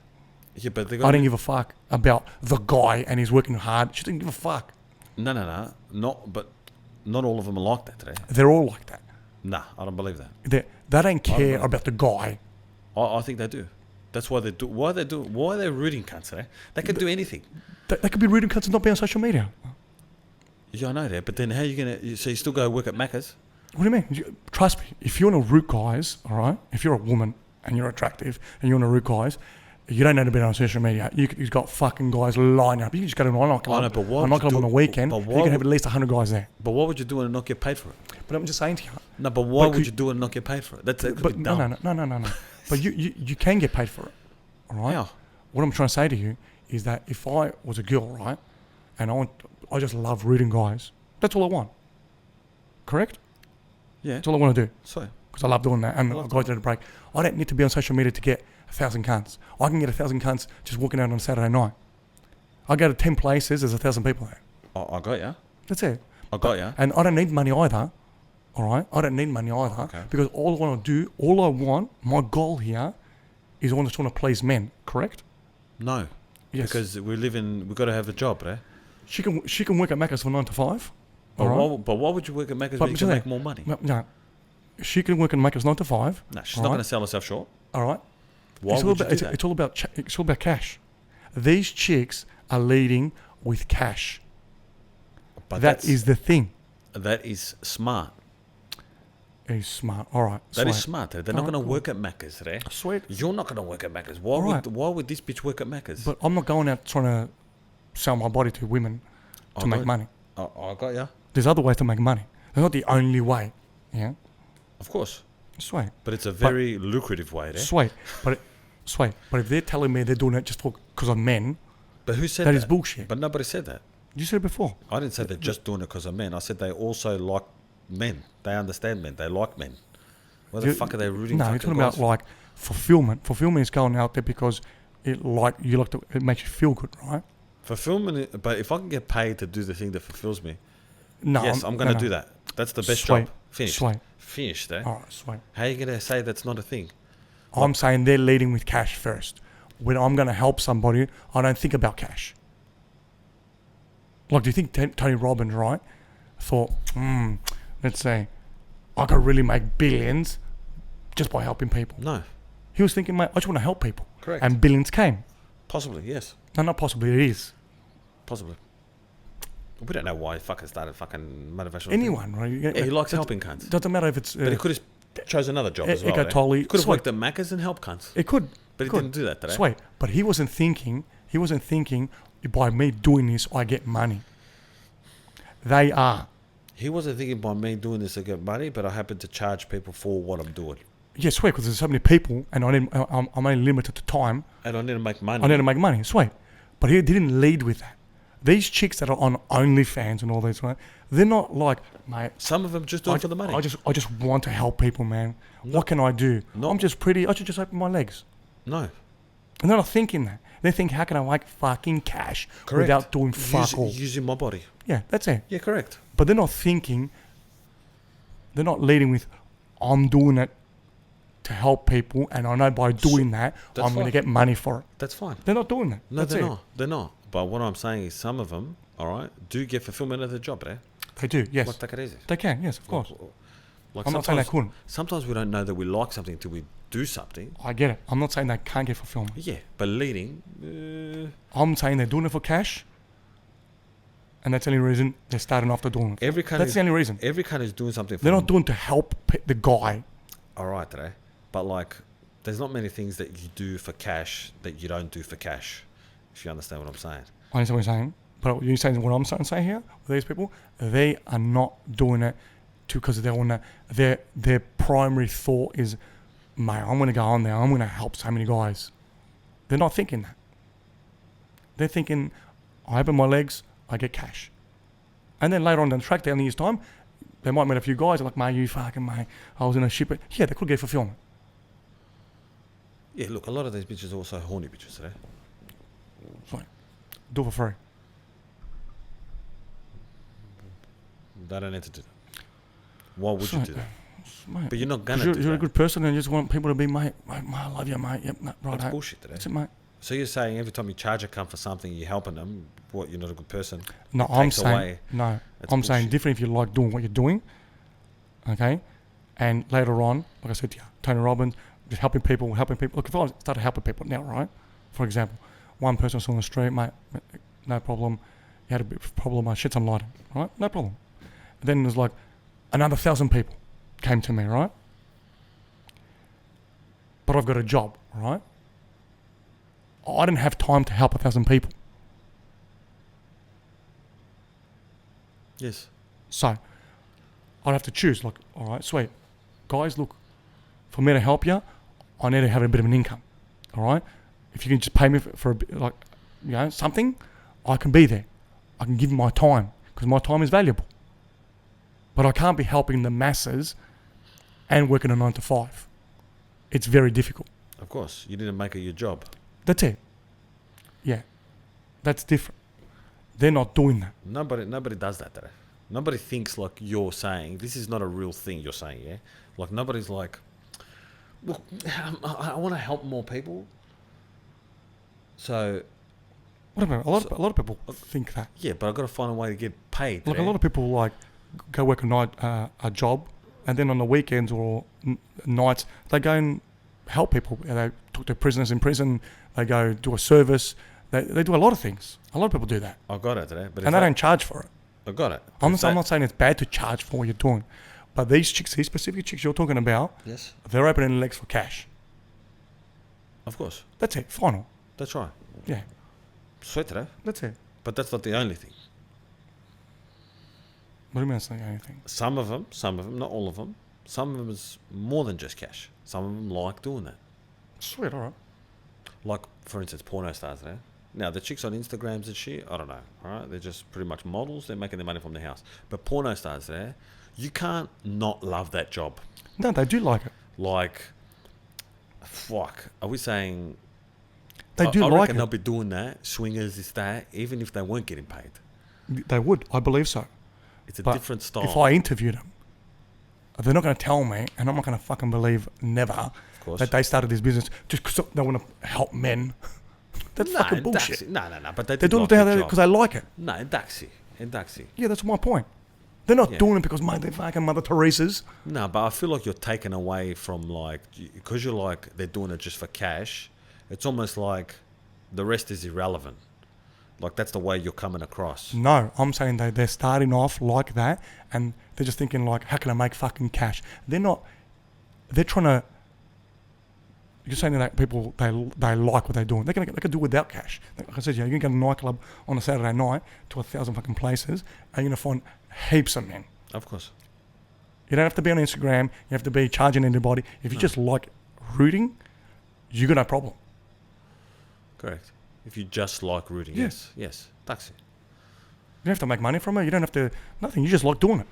Yeah, but they're I gonna don't give a fuck about the guy and he's working hard. She didn't give a fuck. No. But not all of them are like that today. They're all like that. Nah, I don't believe that. They don't care know. about the guy. I think they do. That's why they do. Why are they rooting cunts today? They can do anything. They could be reading cuts and not be on social media. Yeah, I know that. But then how are you gonna? So you still go work at Macca's? What do you mean? Trust me, if you want to root guys, all right, if you're a woman and you're attractive and you want to root guys, you don't need to be on social media. You've got fucking guys lining up. You can just go to an online club. I know, but why An would online you club on do- the weekend. but You why can have would- at least 100 guys there. But what would you do and not get paid for it? But I'm just saying to you. No, but why But would you do it and not get paid for it? That could be dumb. No. But you can get paid for it, all right? How? What I'm trying to say to you is that if I was a girl, right, and I just love rooting guys, that's all I want. Correct? Yeah. That's all I want to do. So Because I love doing that, and I love I go to the break. I don't need to be on social media to get 1,000 cunts. I can get 1,000 cunts just walking out on a Saturday night. I go to 10 places, there's 1,000 people there. I got ya. That's it. I got ya. And I don't need money either. All right? I don't need money either. Okay. Because all I want, my goal here is I just want to please men. Correct? No. Yes. Because we've got to have a job, right? She can work at Macca's for 9 to 5. But, All right? but why would you work at Macca's But where you can just make that- more money? No. She can work at Macca's 9 to 5. No, she's all not right? going to sell herself short. All right? Why it's all would about, you do that? it's all about cash. These chicks are leading with cash. But That is the thing. that is smart. He's smart. All right. That is sweet. smart. They're not Alright, going to cool. work at Macca's, right? Sweet. You're not going to work at Macca's. Alright. Why would this bitch work at Macca's? But I'm not going out trying to sell my body to women to make money. I got ya. There's other ways to make money. They're not the only way. Yeah. Of course. Sweet. But it's a very lucrative way, there. Sweet. But if they're telling me they're doing it just because of men, But who said that? that is bullshit. But nobody said that. You said it before. I didn't say they're just doing it because of men. I said they also like men. They understand men. They like men. Why the fuck are they rooting? No, you're talking about like fulfillment. Fulfillment is going out there because it makes you feel good, right? Fulfillment, but if I can get paid to do the thing that fulfills me, No, yes, I'm going to do that. That's the best job. Finished. Sweet. Finished, eh? All right, sweet. How are you going to say that's not a thing? I'm saying they're leading with cash first. When I'm going to help somebody, I don't think about cash. Like, do you think Tony Robbins, right, thought, let's say, I could really make billions just by helping people? No. He was thinking, mate, I just want to help people. Correct. And billions came. Possibly, yes. No, not possibly, it is. Possibly. We don't know why he fucking started fucking motivational. Anyone, right? Yeah, he likes helping cunts. Doesn't matter if it's... But he could have chose another job as well. It totally... He could have worked at Macca's and helped cunts. It could. But he didn't do that today. Sweet. But he wasn't thinking by me doing this, I get money. They are. He wasn't thinking by me doing this to get money, but I happen to charge people for what I'm doing. Yeah, sweet, because there's so many people and I'm only limited to time. And I need to make money. I need to make money, sweet. But he didn't lead with that. These chicks that are on OnlyFans and all this, right? They're not like, mate. Some of them just do it for the money. I just want to help people, man. No. What can I do? No. I'm just pretty. I should just open my legs. No. And they're not thinking that. They think, how can I make fucking cash without doing fuck all? Using my body. Yeah, that's it. Yeah, correct. But they're not thinking. They're not leading with, I'm doing it to help people, and I know by doing that, I'm going to get money for it. That's fine. They're not doing that. No, That's they're it. not. They're not. But what I'm saying is some of them, all right, do get fulfillment of their job, eh? They do, yes. Like, take it easy. They can, yes, of course. Like I'm not saying they couldn't. Sometimes we don't know that we like something until we do something. I get it. I'm not saying they can't get fulfillment. Yeah, but leading... I'm saying they're doing it for cash, and that's the only reason they're starting off to doing it. That's the only reason. Every cunt is doing something for They're not doing it to help the guy. All right, today. But like, there's not many things that you do for cash that you don't do for cash, if you understand what I'm saying. I understand what you're saying. But you're saying what I'm trying to say here with these people, they are not doing it because they want to. Their primary thought is, mate, I'm going to go on there. I'm going to help so many guys. They're not thinking that. They're thinking, I open my legs, I get cash. And then later on down the track, down the year's time, they might meet a few guys like, mate, you fucking mate, I was in a ship. Yeah, they could get fulfillment. Yeah, look, a lot of these bitches are also horny bitches today. Fine. Do it for free. They don't need to do that. Why would you do that? Mate, But you're not going to do that. You're a good person and you just want people to be, mate, I love you, mate. Yep, no, right. That's bullshit today. That's it, mate. So you're saying every time you charge a cunt for something, you're helping them. What, you're not a good person? No, It I'm takes saying, away. no, That's I'm saying bullshit. different if you like doing what you're doing, okay? And later on, like I said to you, Tony Robbins, just helping people. Look, if I started helping people now, right? For example, one person was on the street, mate, no problem. You had a bit of a problem, I shed some light on, right? No problem. Then there's like another 1,000 people came to me, right? But I've got a job, right? I didn't have time to help 1,000 people. Yes. So, I'd have to choose, like, all right, sweet. Guys, look, for me to help you, I need to have a bit of an income, all right? If you can just pay me for a bit, like, you know, something, I can be there. I can give you my time, because my time is valuable. But I can't be helping the masses and working a 9 to 5. It's very difficult. Of course. You didn't make it your job. That's it. Yeah. That's different. They're not doing that. Nobody does that today. Nobody thinks like you're saying. This is not a real thing you're saying, yeah? Like nobody's like, look, I want to help more people. So... Whatever. A lot of people think that. Yeah, but I've got to find a way to get paid. Like a lot of people like go work a job, and then on the weekends or nights they go and help people. They talk to prisoners in prison. They go do a service. They do a lot of things. A lot of people do that. I got it today, but and they don't charge for it. I got it. I'm not saying it's bad to charge for what you're doing, but these chicks, these specific chicks you're talking about, yes, they're opening legs for cash. Of course. That's it. Final. That's right. Yeah. Sweet today. That's it. But that's not the only thing. What do you mean it's not anything? Some of them, not all of them. Some of them is more than just cash. Some of them like doing that. Sweet, all right. Like, for instance, porno stars there. Now, the chicks on Instagrams and shit, I don't know, all right? They're just pretty much models. They're making their money from the house. But porno stars there, you can't not love that job. No, they do like it. Like, fuck. Are we saying... They do I like reckon it. they'll be doing that, swingers, is that, even if they weren't getting paid. They would. I believe so. It's a But different style. if I interviewed them, they're not going to tell me, and I'm not going to fucking believe never Of course. that they started this business just because they want to help men. That's fucking bullshit. No. But they They're did doing like it their job. because they like it. No, in Daxi. Yeah, that's my point. They're not Yeah. doing it because, mate, they're fucking Mother Teresa's. No, but I feel like you're taken away from, like, because you're like, they're doing it just for cash. It's almost like the rest is irrelevant. Like, that's the way you're coming across. No, I'm saying they're starting off like that, and they're just thinking, like, how can I make fucking cash? They're not... They're trying to... You're saying that people, they like what they're doing. They can do without cash. Like I said, you can go to a nightclub on a Saturday night to 1,000 fucking places, and you're going to find heaps of men. Of course. You don't have to be on Instagram. You have to be charging anybody. If you just like rooting, you got no problem. Correct. If you just like rooting. Yeah. Yes. Taxi. You don't have to make money from it. You don't have to... Nothing. You just like doing it.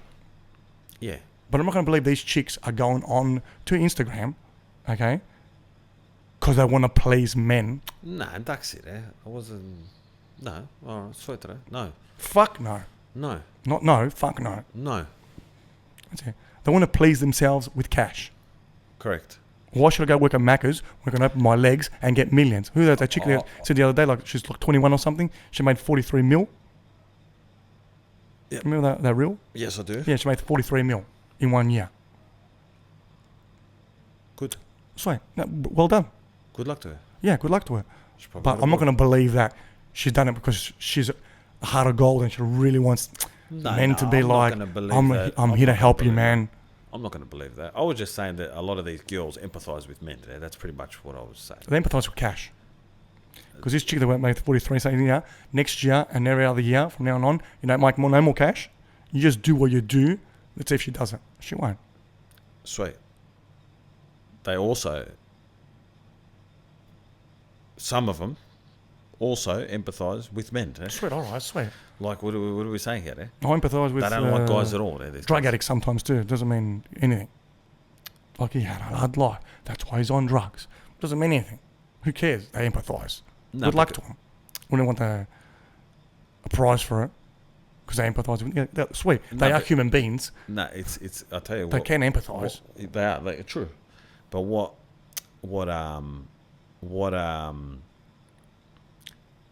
Yeah. But I'm not going to believe these chicks are going on to Instagram, okay, because they want to please men. Nah, that's it. I wasn't... No. All right. Sweet today. No. Fuck no. No. Not no. Fuck no. No. That's it. They want to please themselves with cash. Correct. Why should I go work at Macca's when I can open my legs and get millions? Who that chick that said the other day, like she's like 21 or something, she made 43 mil? Yep. Remember that reel? Yes, I do. Yeah, she made 43 mil in 1 year. Good. Sweet. No, well done. Good luck to her. Yeah, good luck to her. She probably But got I'm a not book. going to believe that she's done it because she's a heart of gold and she really wants men to be I'm not like, gonna believe I'm that. here not to gonna help you, believe man. I'm not going to believe that. I was just saying that a lot of these girls empathise with men today. That's pretty much what I was saying. They empathise with cash. Because this chick that went made 43 saying, yeah, next year and every other year from now on, you don't make no more cash. You just do what you do. Let's see if she does it. She won't. Sweet. They also, some of them, also empathise with men. Eh? Sweet, all right, sweet. Like, what are we saying here? Eh? I empathise with They don't like guys at all. These drug guys. addicts sometimes too. Doesn't mean anything. Like he had a hard life. That's why he's on drugs. Doesn't mean anything. Who cares? They empathise. No, Good luck to them. We don't want a prize for it because they empathise with. Yeah, they're sweet. No, they are but- human beings. No, it's. I tell you They what. can empathise. They are true, but what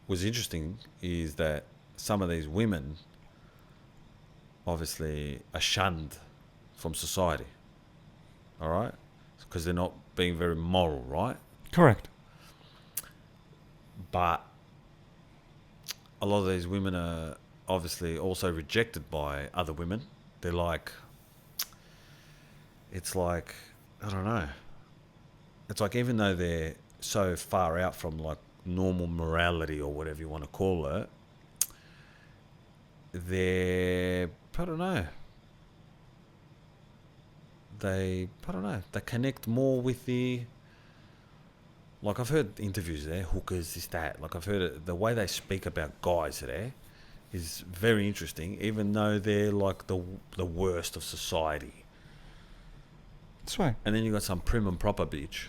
was interesting is that some of these women obviously are shunned from society. All right, because they're not being very moral, right? Correct. But a lot of these women are obviously also rejected by other women. They're like, it's like, I don't know. It's like even though they're so far out from like normal morality or whatever you want to call it, they're, I don't know. They connect more with the, like I've heard interviews there, hookers, this, that. Like I've heard it, the way they speak about guys there is very interesting, even though they're like the worst of society. Sweet. And then you got some prim and proper bitch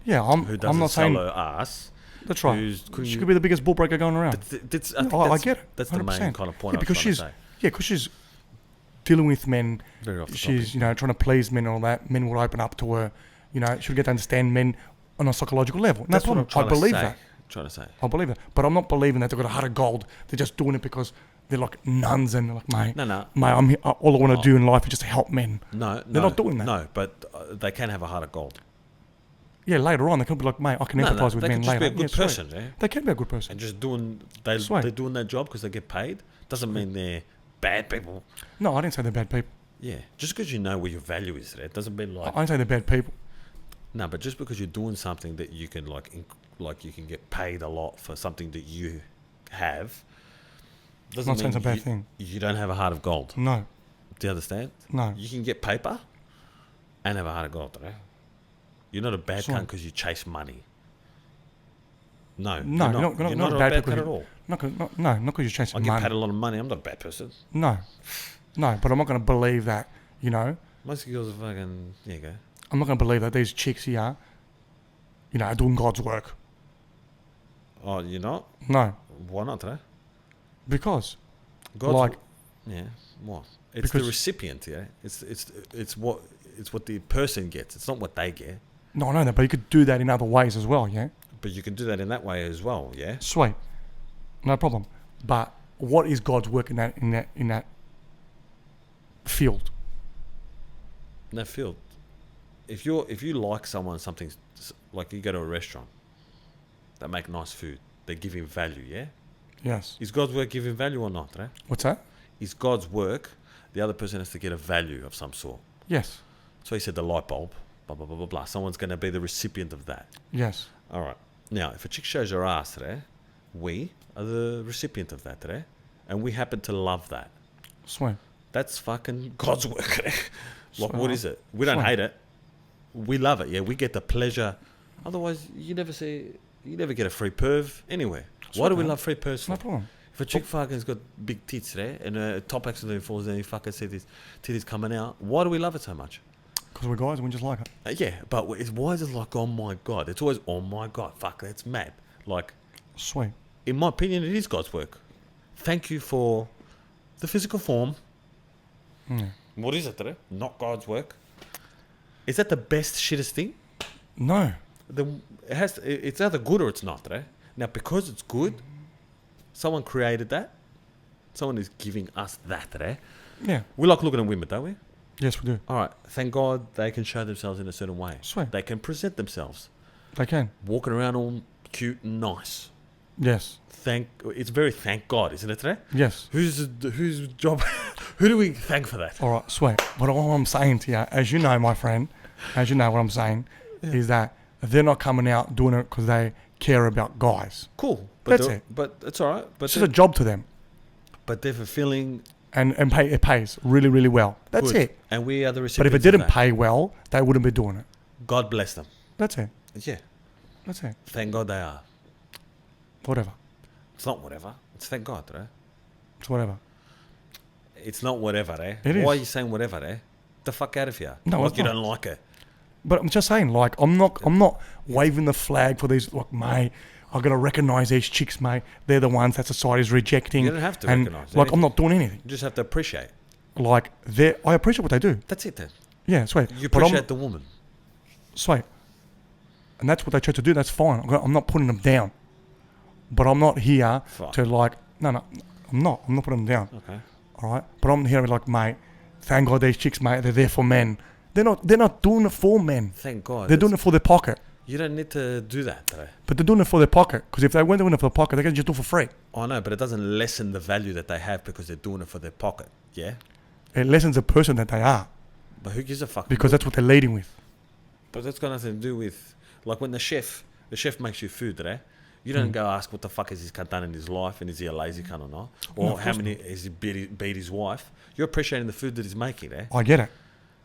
Yeah, who I'm doesn't not sell saying her ass. that's right. She could be the biggest bull breaker going around. I get it. That's the 100%. main kind of point Yeah, I was because trying to say. Yeah, because she's dealing with men. Very off the She's, topic. trying to please men and all that. Men will open up to her. She'll get to understand men on a psychological level. No That's problem. what I'm I believe trying to say. that. Trying to say. I believe that. But I'm not believing that they've got a heart of gold. They're just doing it because they're like nuns and like, mate, No. mate, I'm here, all I want to do in life is just to help men. No, They're not doing that. No, but they can have a heart of gold. Yeah, later on they could be like, mate, I can empathise with they men can just later. be a good Yeah, person, sweet. yeah? They can be a good person. And just doing Sweet. they're doing their job because they get paid. Doesn't mean they're bad people. No, I didn't say they're bad people. Yeah, just because you know where your value is, it doesn't mean like I didn't say they're bad people. no. But just because you're doing something that you can like you can get paid a lot for something that you have, doesn't Not saying mean it's a bad thing. you don't have a heart of gold. No, Do you understand? No. You can get paper and have a heart of gold, right? You're not a bad Sure. cunt because you chase money. No, No, you're not a bad cunt at all. Not because you're chasing I get money. paid a lot of money. I'm not a bad person. No, but I'm not going to believe that, you know, Most girls are fucking... There you go. I'm not going to believe that these chicks here, you know, are doing God's work. Oh, you're not? No, Why not, right? because, God's like, yeah, what? It's because- the recipient, yeah. It's what the person gets. It's not what they get. no, I know that, but you could do that in other ways as well, yeah? But you can do that in that way as well, yeah. Sweet, no problem. But what is God's work in that field? In that field, if you like someone, something like you go to a restaurant, they make nice food, they give him value, yeah. Yes. Is God's work giving value or not, right? What's that? Is God's work, the other person has to get a value of some sort. Yes. So he said the light bulb, blah blah blah blah blah. Someone's going to be the recipient of that. Yes. All right. Now, if a chick shows her ass, right, we are the recipient of that, right? And we happen to love that. Sweet. That's fucking God's work. Like, what is it? We don't Sweet. hate it. We love it. Yeah, we get the pleasure. Otherwise, you never get a free perv anywhere. Why do we man. love free pervs for? No problem. If a chick fucking's got big tits there and her top accidentally falls down, you fucking see these titties coming out. Why do we love it so much? Because we're guys and we just like it. Yeah, but why is it like, oh my God? It's always, oh my God, fuck, that's mad. Like, Sweet. in my opinion, it is God's work. Thank you for the physical form. Mm. What is it, today? Not God's work. Is that the best shittest thing? No. It's either good or it's not, right? Now, because it's good, someone created that. Someone is giving us that, right? Yeah. We like looking at women, don't we? Yes, we do. All right. Thank God they can show themselves in a certain way. Sweet. They can present themselves. They can. Walking around all cute and nice. Yes. It's very thank God, isn't it, today? Yes. Whose job? Who do we thank for that? All right, sweet. But all I'm saying to you, as you know, my friend, as you know what I'm saying, is that they're not coming out doing it because they care about guys. Cool. That's it. But it's all right. But It's just a job to them. But they're fulfilling. And it pays really, really well. That's good. it. And we are the But recipients. if it didn't of that. pay well, they wouldn't be doing it. God bless them. That's it. Yeah. That's it. Thank God they are. Whatever. It's not whatever. It's thank God, right? It's whatever. It's not whatever, eh? It Why is. are you saying whatever, eh? The fuck out of here. No, like it's you not. don't like it. But I'm just saying, like, I'm not waving the flag for these. Like, mate, I gotta recognise these chicks, mate. They're the ones that society's rejecting. You don't have to and, recognise like, anything. I'm not doing anything. You just have to appreciate. Like, I appreciate what they do. That's it then. Yeah, sweet. You But appreciate the woman. Sweet. And that's what they try to do. That's fine. I'm not putting them down. But I'm not here Fuck. to like. No, I'm not. I'm not putting them down. Okay. All right. But I'm here like, mate. Thank God these chicks, mate. They're there for men. They're not doing it for men. Thank God. They're doing it for their pocket. You don't need to do that, though. But they're doing it for their pocket. Because if they weren't doing it for their pocket, they can just do it for free. I know, but it doesn't lessen the value that they have because they're doing it for their pocket. Yeah. It lessens the person that they are. But who gives a fuck? Because that's what they're leading with. But that's got nothing to do with, like, when the chef makes you food, right? You don't go ask what the fuck has this cunt done in his life and is he a lazy cunt or not, or No, of how course many has he beat his wife. You're appreciating the food that he's making, eh? I get it.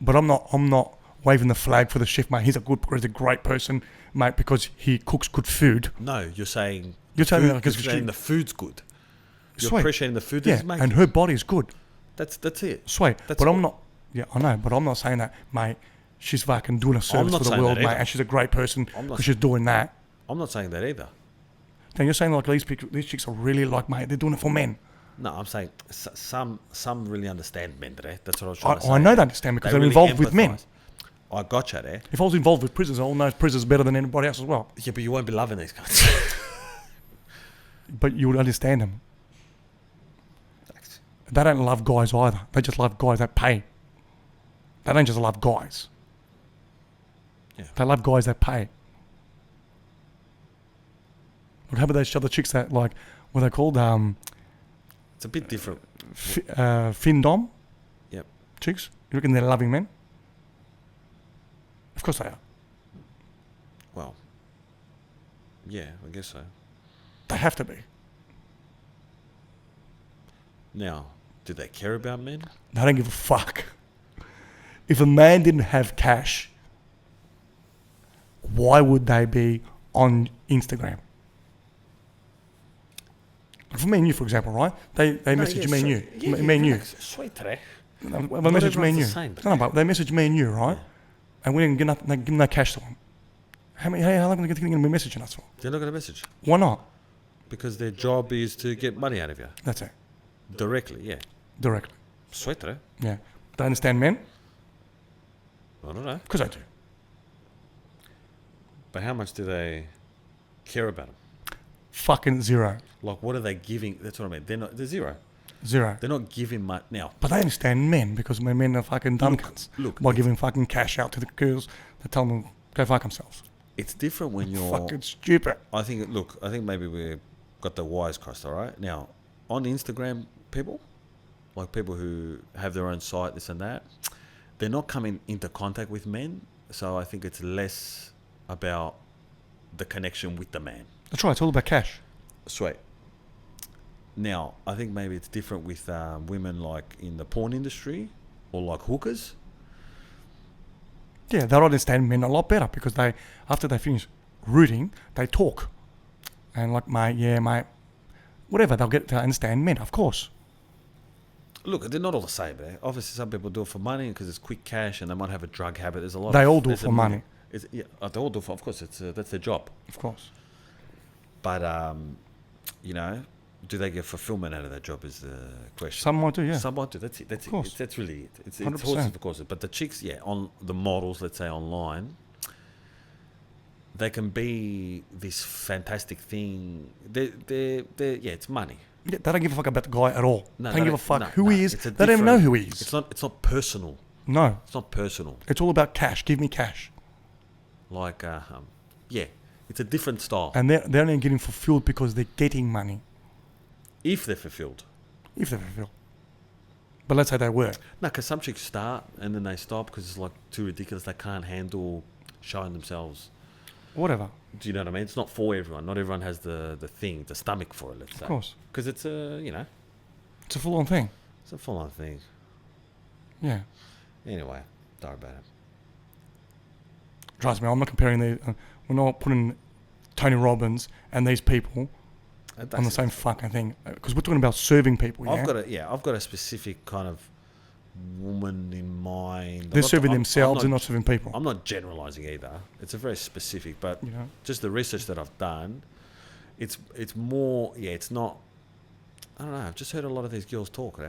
But I'm not waving the flag for the chef, mate. He's a great person, mate, because he cooks good food. No, you're saying You're saying that because you're saying the food's good. You're Sweet. appreciating the food that Yeah, he's making. and her body's good. That's it. Sweet. That's But all. I'm not. Yeah, I know. But I'm not saying that, mate. She's fucking doing a service not for the saying world, that mate, either. and she's a great person I'm not because she's doing that. I'm not saying that either. Then you're saying like these chicks are really like, mate, they're doing it for men. No, I'm saying some really understand men, right? That's what I was trying to say. I know they understand because They they're really involved with men. empathise. I gotcha there. If I was involved with prisons, I all know prisons better than anybody else as well. Yeah, but you won't be loving these guys. But you would understand them. They don't love guys either. They just love guys that pay. They don't just love guys. Yeah. They love guys that pay. What happened to those other chicks that like, what are they called? It's a bit different. Findom? Yep. Chicks? You reckon they're loving men? Of course they are. Well, yeah, I guess so. They have to be. Now, Do they care about men? They don't give a fuck. If a man didn't have cash, why would they be on Instagram? For me and you, for example, right? They message me and you. Me and you. Sweet today. They message me and you. everyone's the same, No, but they message me and you, right? And we didn't give them no cash to them. How long are they going to be messaging us for? They're not going to message Why not? because their job is to get money out of you That's it. directly. Yeah. Directly. Sweet today. Yeah. They understand men? I don't know. Because I do. But how much do they care about them? Fucking zero. Like, what are they giving? That's what I mean. They're zero. Zero. They're not giving much now. But they understand men because men are fucking dumb cunts. Look, by giving fucking cash out to the girls that tell them go fuck themselves. it's different when you're Fucking stupid. I think maybe we got the wires crossed. All right. Now, on Instagram, people who have their own site, this and that, they're not coming into contact with men. So I think it's less about the connection with the man. That's right. It's all about cash. Sweet. Now, I think maybe it's different with women like in the porn industry or like hookers. Yeah, they'll understand men a lot better because after they finish rooting, they talk. And like, mate, whatever, they'll understand men, of course. Look, they're not all the same. Obviously, some people do it for money because it's quick cash, and they might have a drug habit. There's a lot. They all do it for money. They all do it for. Of course, that's their job. Of course. But do they get fulfillment out of that job? Is the question. Some might do, yeah. Some might do. That's it. That's Of course. it. That's really it. It's 100%. horses for courses. But the chicks, on the models, let's say online, they can be this fantastic thing. It's money. Yeah, they don't give a fuck about the guy at all. No, they don't give a fuck who he is. They don't even know who he is. It's not personal. No. It's not personal. It's all about cash. Give me cash. Like, it's a different style. And they're only getting fulfilled because they're getting money. If they're fulfilled. If they're fulfilled. But let's say they were. No, because some chicks start and then they stop because it's like too ridiculous. They can't handle showing themselves. Whatever. Do you know what I mean? It's not for everyone. Not everyone has the stomach for it, let's say. Of course. Because it's It's a full-on thing. it's a full-on thing. Yeah. Anyway, don't worry about it. Trust me, I'm not comparing we're not putting Tony Robbins and these people on the same fucking thing. Because we're talking about serving people, yeah? I've got a specific kind of woman in mind. They're serving themselves and not serving people. I'm not generalising either. It's a very specific, but just the research that I've done, it's more, it's not, I don't know, I've just heard a lot of these girls talk,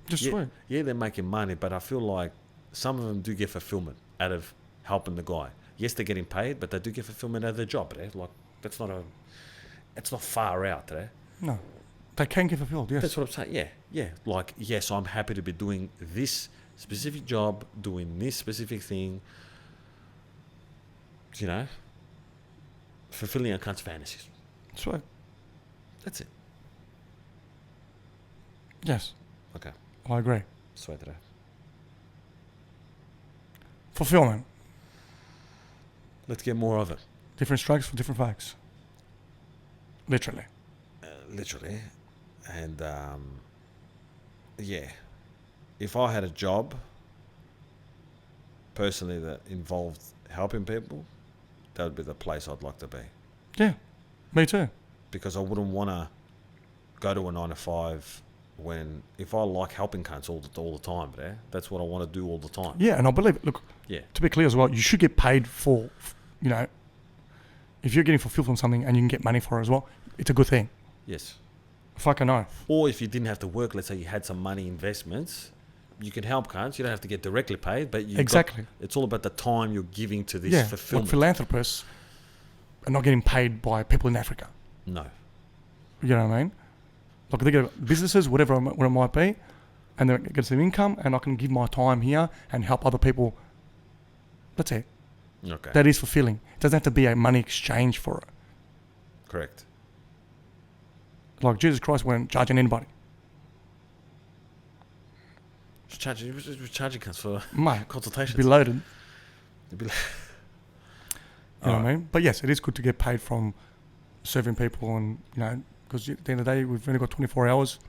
Just sweet. Yeah, they're making money, but I feel like some of them do get fulfillment out of helping the guy. Yes, they're getting paid, but they do get fulfillment out of their job, Like, it's not far out, No. They can get fulfilled, yes. That's what I'm saying. Yeah. Like, yes, I'm happy to be doing this specific job, doing this specific thing. Fulfilling a cunt's fantasies. Sweet. That's it. Yes. Okay. I agree. Sweet today. Fulfillment. Let's get more of it. Different strokes for different folks. Literally. Literally. And, if I had a job, personally, that involved helping people, that would be the place I'd like to be. Yeah, me too. Because I wouldn't want to go to a 9 to 5 if I like helping cunts all the time, that's what I want to do all the time. Yeah, and I believe it. Look, to be clear as well, you should get paid for, if you're getting fulfilled from something and you can get money for it as well, it's a good thing. Yes. Fucking oath. Or if you didn't have to work, let's say you had some money investments, you can help cunts. You don't have to get directly paid, but it's all about the time you're giving to this fulfillment. Like philanthropists are not getting paid by people in Africa. No. You know what I mean? Like they get businesses, whatever it might be, and they get some income, and I can give my time here and help other people. That's it. Okay. That is fulfilling. It doesn't have to be a money exchange for it. Correct. Like Jesus Christ wasn't charging anybody. Charging cunts for consultations. Be loaded. It'd be You know what I mean? But yes, it is good to get paid from serving people, and because at the end of the day, we've only got 24 hours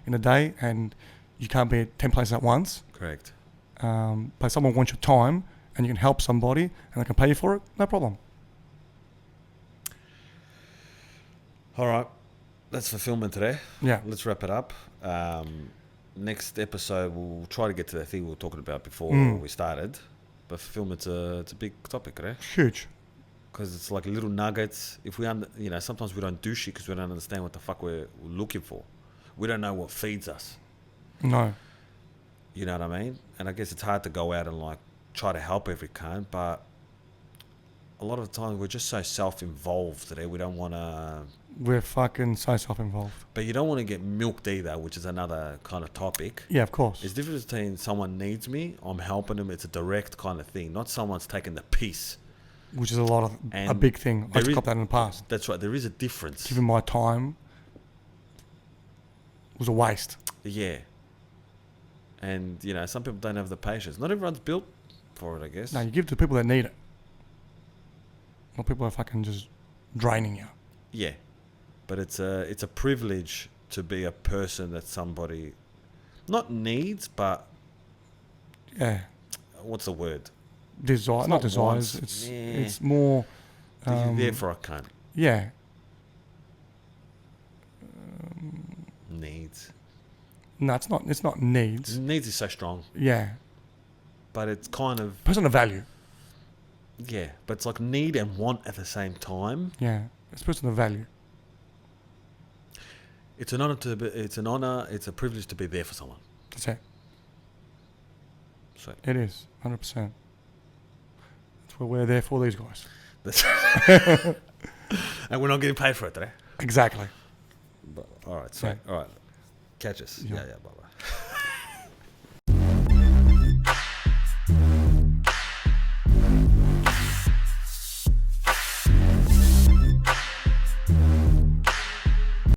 in a day and you can't be at 10 places at once. Correct. But someone wants your time and you can help somebody and they can pay you for it, no problem. All right. That's fulfillment today. Yeah. Let's wrap it up. Next episode, we'll try to get to the thing we were talking about before we started. But fulfillment's it's a big topic, right? Huge. Because it's like little nuggets. If we, sometimes we don't do shit because we don't understand what the fuck we're looking for. We don't know what feeds us. No. You know what I mean? And I guess it's hard to go out and like try to help every cunt, but a lot of the time we're just so self-involved today. We don't want to. We're fucking so self-involved. But you don't want to get milked either, which is another kind of topic. Yeah, of course. There's difference between someone needs me, I'm helping them. It's a direct kind of thing, not someone's taking the piece. Which is a big thing. I got that in the past. That's right. There is a difference. Giving my time was a waste. Yeah. And, some people don't have the patience. Not everyone's built for it, I guess. No, you give it to people that need it. Not people that are fucking just draining you. Yeah. But it's a privilege to be a person that somebody not needs, but yeah. What's the word? Desire, not desires. It's more. You're there for a cunt. Yeah. Needs. No, it's not. It's not needs. Needs is so strong. Yeah. But it's kind of person of value. Yeah, but it's like need and want at the same time. Yeah, it's person of value. It's an honor to be. It's an honor. It's a privilege to be there for someone. That's it. So it is 100%. That's what we're there for. These guys. And we're not getting paid for it today. Exactly. But, all right. So yeah. all right. Catch us. Yeah. Bye.